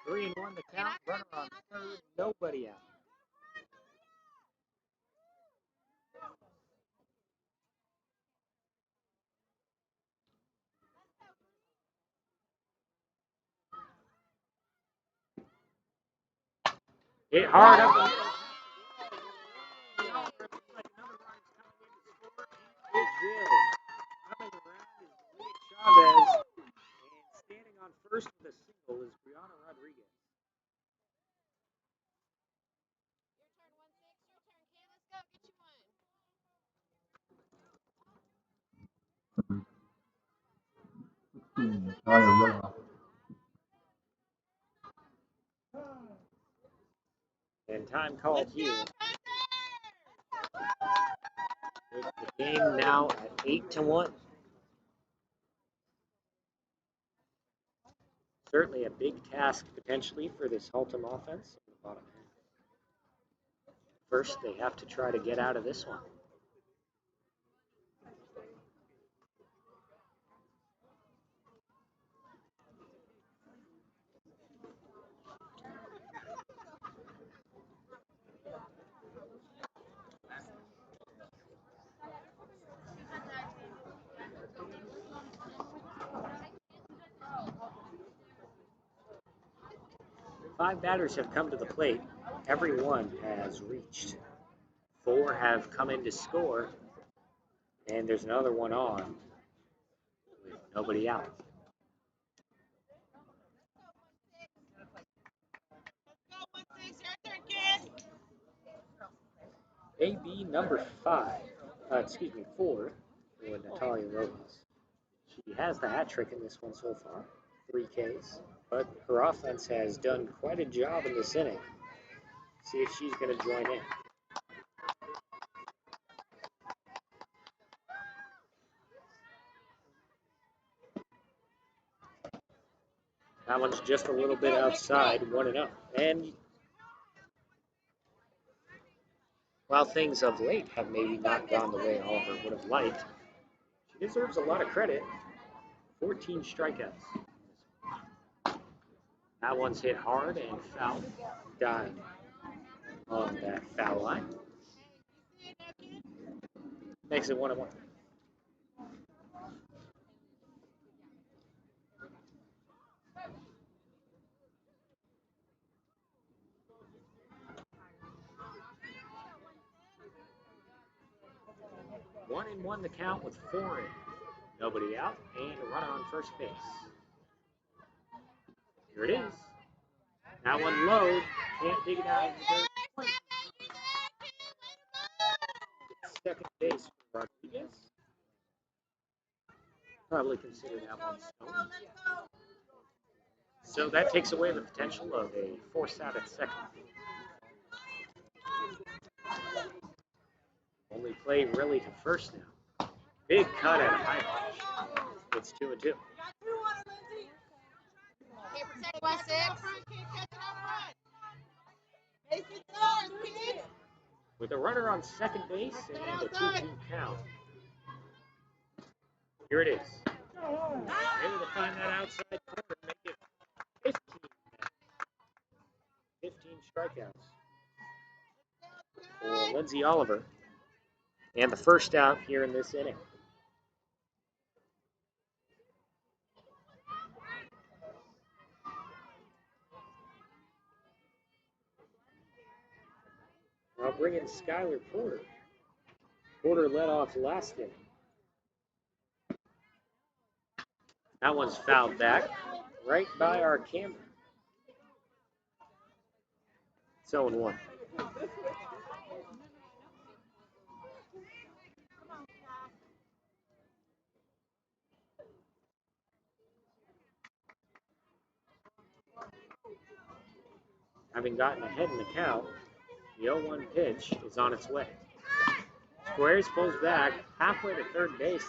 3-1 the count. Runner on third. Nobody out. Hit hard up the middle. Coming around is Malia Chavez, and standing on first with a single is Brianna Rodriguez. And time called here. With the game now at 8-1. Certainly a big task potentially for this HALTOM offense. First, they have to try to get out of this one. Five batters have come to the plate. Every one has reached. 4 have come in to score. And there's another one on with nobody out. AB number 4 for Natalia Rojas. She has the hat trick in this one so far, 3 Ks, but her offense has done quite a job in this inning. See if she's going to join in. That one's just a little bit outside, 1-0. And while things of late have maybe not gone the way Oliver would have liked, She deserves a lot of credit. 14 strikeouts. That one's hit hard and foul. Dive on that foul line. Makes it 1-1. One and one the count with 4 in. Nobody out and a runner on first base. Here it is. That one low. Can't dig it out. Second base for Rodriguez. Probably consider that one stone. So that takes away the potential of a force out at second. Only play really to first now. Big cut at a high pitch. It's 2-2. Protect by 6. With a runner on second base and a 2-2 count. Here it is. Able to find that outside corner and make it 15 strikeouts for Lindsay Oliver. And the first out here in this inning. I'll bring in Skylar Porter. Porter led off last inning. That one's fouled back right by our camera. It's 0-1. Having gotten ahead in the count, the 0-1 pitch is on its way. Squares pulls back halfway to third base.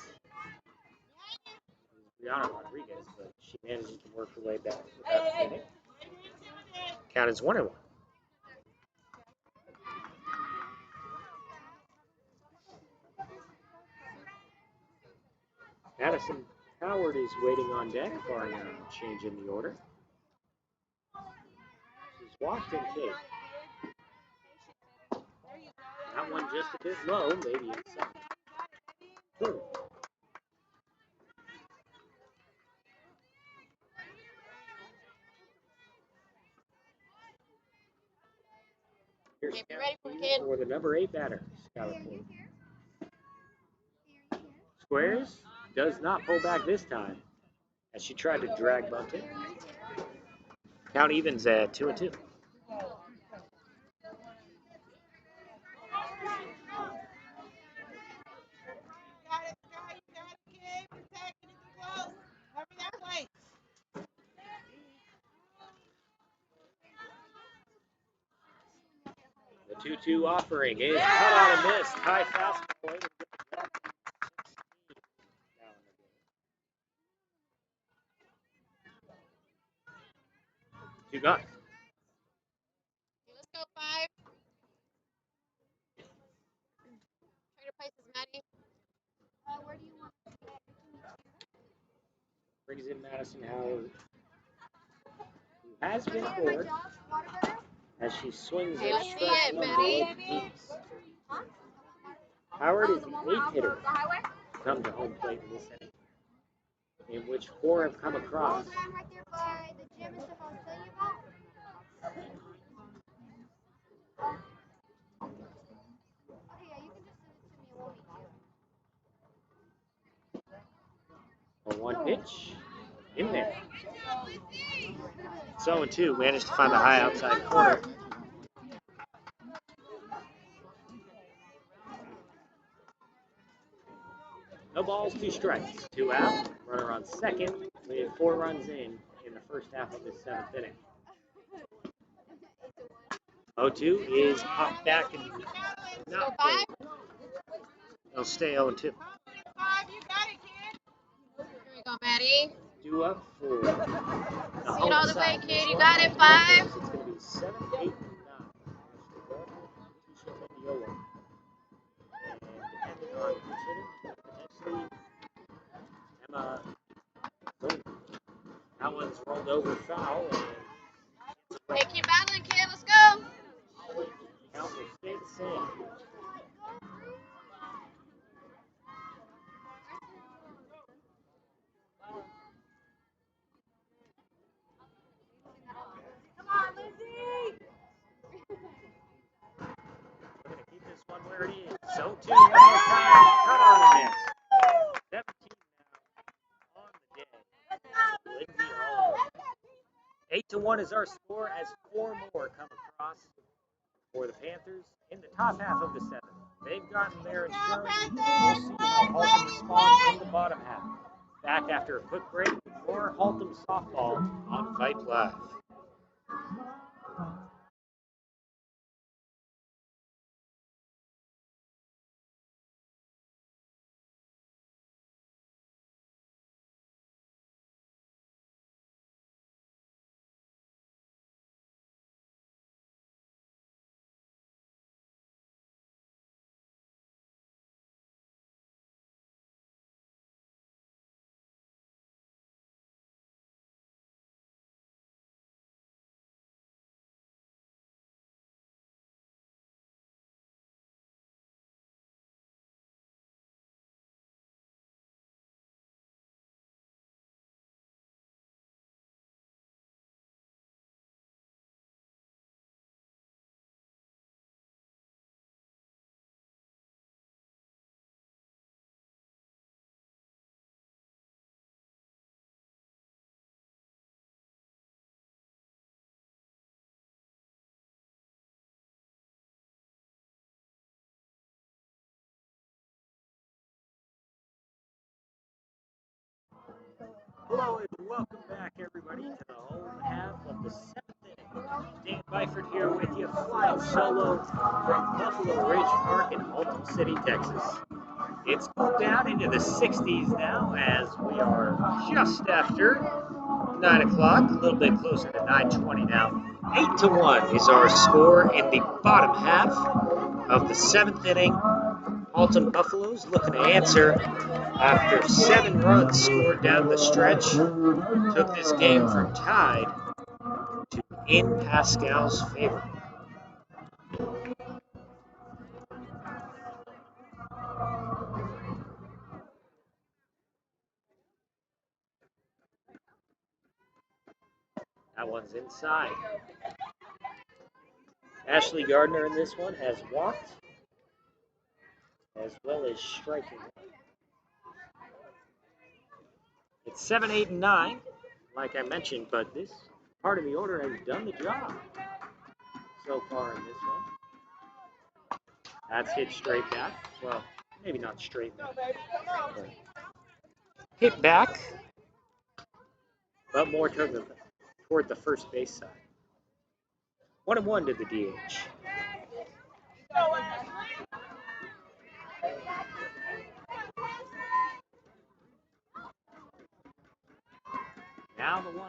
Brianna Rodriguez, but she manages to work her way back without hitting. Count is 1-1. Madison Howard is waiting on deck, barring a change in the order. She's walked and hit. That one just a bit low, maybe in second. Here's Okay, be ready for it, kid. for the number 8 batter, Skylar Porter. Squares does not pull back this time, as she tried to drag bunt it. Count evens at 2-2. The 2-2 offering is cut on and missed. High fastball. Two gone. Let's go 5. Trader places Maddie. Where do you want to get? Brings in Madison Howard, who has been bored as she swings Hey, it let's see straight it, to Betty. Knees. Howard is the 8th hitter to come to home plate in this inning, in which 4 have come across. Right there by the gym and stuff I was telling you about. Okay, yeah, you can just send it to me. It won't be too. A 1 pitch in there. 0-2, managed to find the high outside corner. No balls, 2 strikes, 2 out. Runner on second. We had 4 runs in the first half of this 7th inning. 0-2 is popped back and not played. They'll stay 0-2. Here we go, Maddie. Due up for the See it all the way, side. kid. You got it, 5. It's going to be 7, 8, and 9. And depending on who's hitting, potentially That one's rolled over foul. Hey, keep battling, kid. Let's go. Count will stay the same. We're going to keep this one where it is. So, two, one more time. Cut on the miss. 17 now on the day. Lindsay Oliver. 8-1 is our score as 4 more come across for the Panthers in the top half of the 7th. They've gotten their insurance. We'll see how Haltom responds in the bottom half. Back after a quick break, more Haltom softball on Vype Live. Hello and welcome back, everybody, to the home half of the 7th inning. Dan Byford here with you, flying solo from Buffalo Ridge Park in Haltom City, Texas. It's cooled down into the 60s now as we are just after 9 o'clock, a little bit closer to 9:20 now. 8-1 is our score in the bottom half of the 7th inning. Haltom Buffaloes looking to answer after 7 runs scored down the stretch. Took this game from tied to in Paschal's favor. That one's inside. Ashley Gardner in this one has walked as well as striking. It's 7, 8, and 9, like I mentioned, but this part of the order has done the job so far in this one. That's hit straight back. Well, maybe not straight back, but hit back, but more toward the first base side. 1-1 to the DH. Now the 1-1.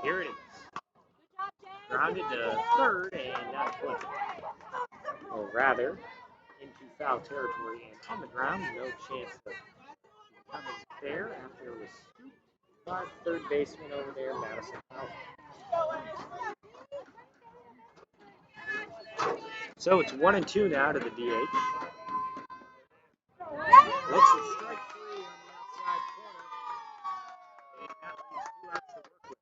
Here it is. Grounded to third and not quite. Or rather, into foul territory and on the ground. No chance of coming fair after it was scooped by third baseman over there, Madison Powell. So it's 1-2 now to the DH. Looks at strike 3 on the outside corner. And that leaves 2 outs to work with.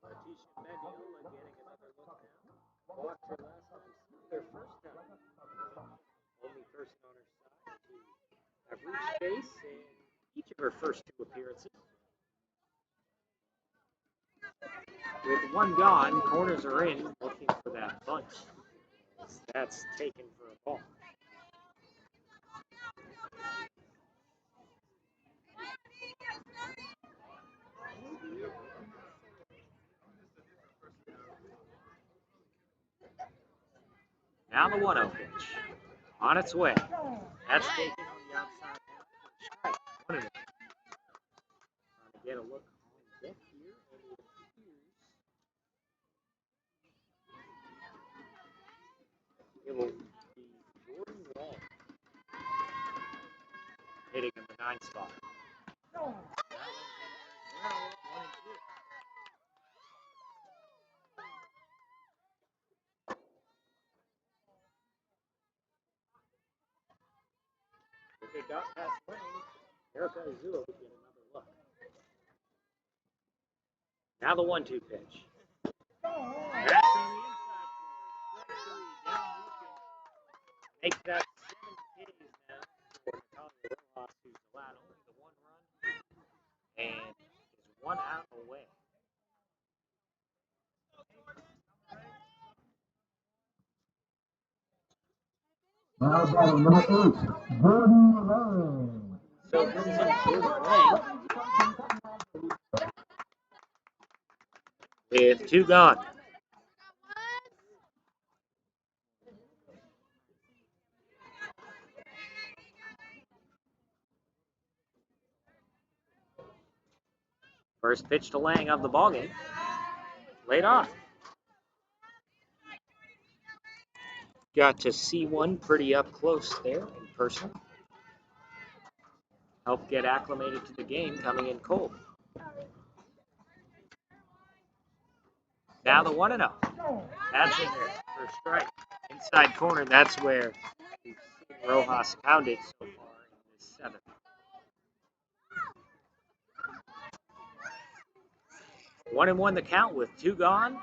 Leticia Mendiola getting another look now. Walked her last time, their first time. Only person on her side to have reached base in each of her first 2 appearances. With 1 gone, corners are in, looking for that bunch. That's taken for a ball. Now the 1-0 pitch. On its way. That's taken on the outside half. Strike. 1-0. Trying to get a look on deck here, and it appears it will be Jordan Wall. 9 spot. If it got past lane, Erica Azua would get another look. Now the 1-2 pitch. That's on the inside corner. Strike 3, down looking. Makes that 7 Ks now for Natalia Rojas, who's allowed only the 1 run and is 1 out away. Now batting number 8, Jordan Lang. So brings in Jordan Lang with 2 gone. First pitch to Lang of the ballgame. Laid off. Got to see one pretty up close there in person. Help get acclimated to the game coming in cold. Now the 1-0. That's in there for a strike. Inside corner, that's where we've seen Rojas pounded so far in this 7th. 1-1 the count with 2 gone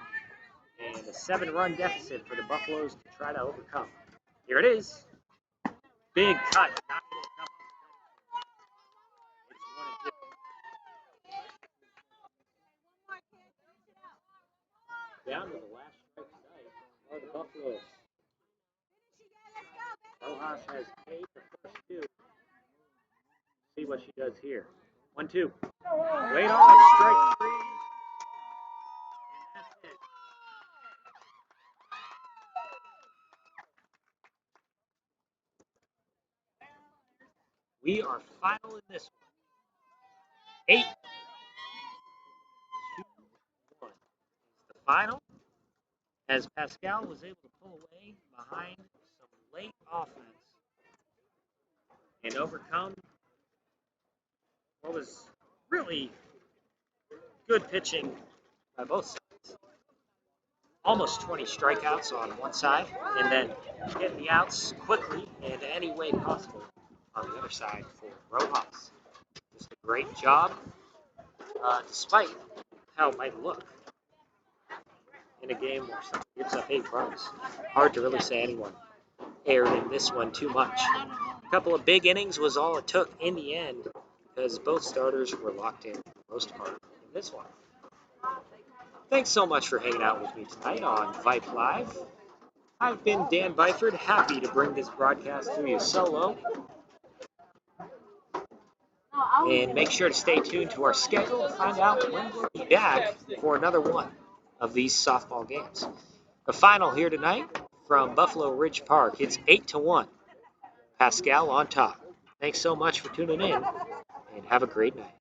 and a 7-run deficit for the Buffaloes to try to overcome. Here it is. Big cut. Not able to come up. It's 1-2. Down to the last strike tonight are the Buffaloes. Rojas has paid the first 2. See what she does here. 1-2. Laid on, strike 3. And that's it. We are final in this one. 8-2-1 is the final, as Paschal was able to pull away behind some late offense and overcome what was really good pitching by both sides. Almost 20 strikeouts on one side, and then getting the outs quickly and any way possible on the other side for Rojas. Just a great job, despite how it might look in a game where someone gives up 8 runs. Hard to really say anyone erred in this one too much. A couple of big innings was all it took in the end, because both starters were locked in for the most part in this one. Thanks so much for hanging out with me tonight on Vype Live. I've been Dan Byford, happy to bring this broadcast to you solo. And make sure to stay tuned to our schedule to find out when we'll be back for another one of these softball games. The final here tonight from Buffalo Ridge Park. It's 8-1. Paschal on top. Thanks so much for tuning in, and have a great night.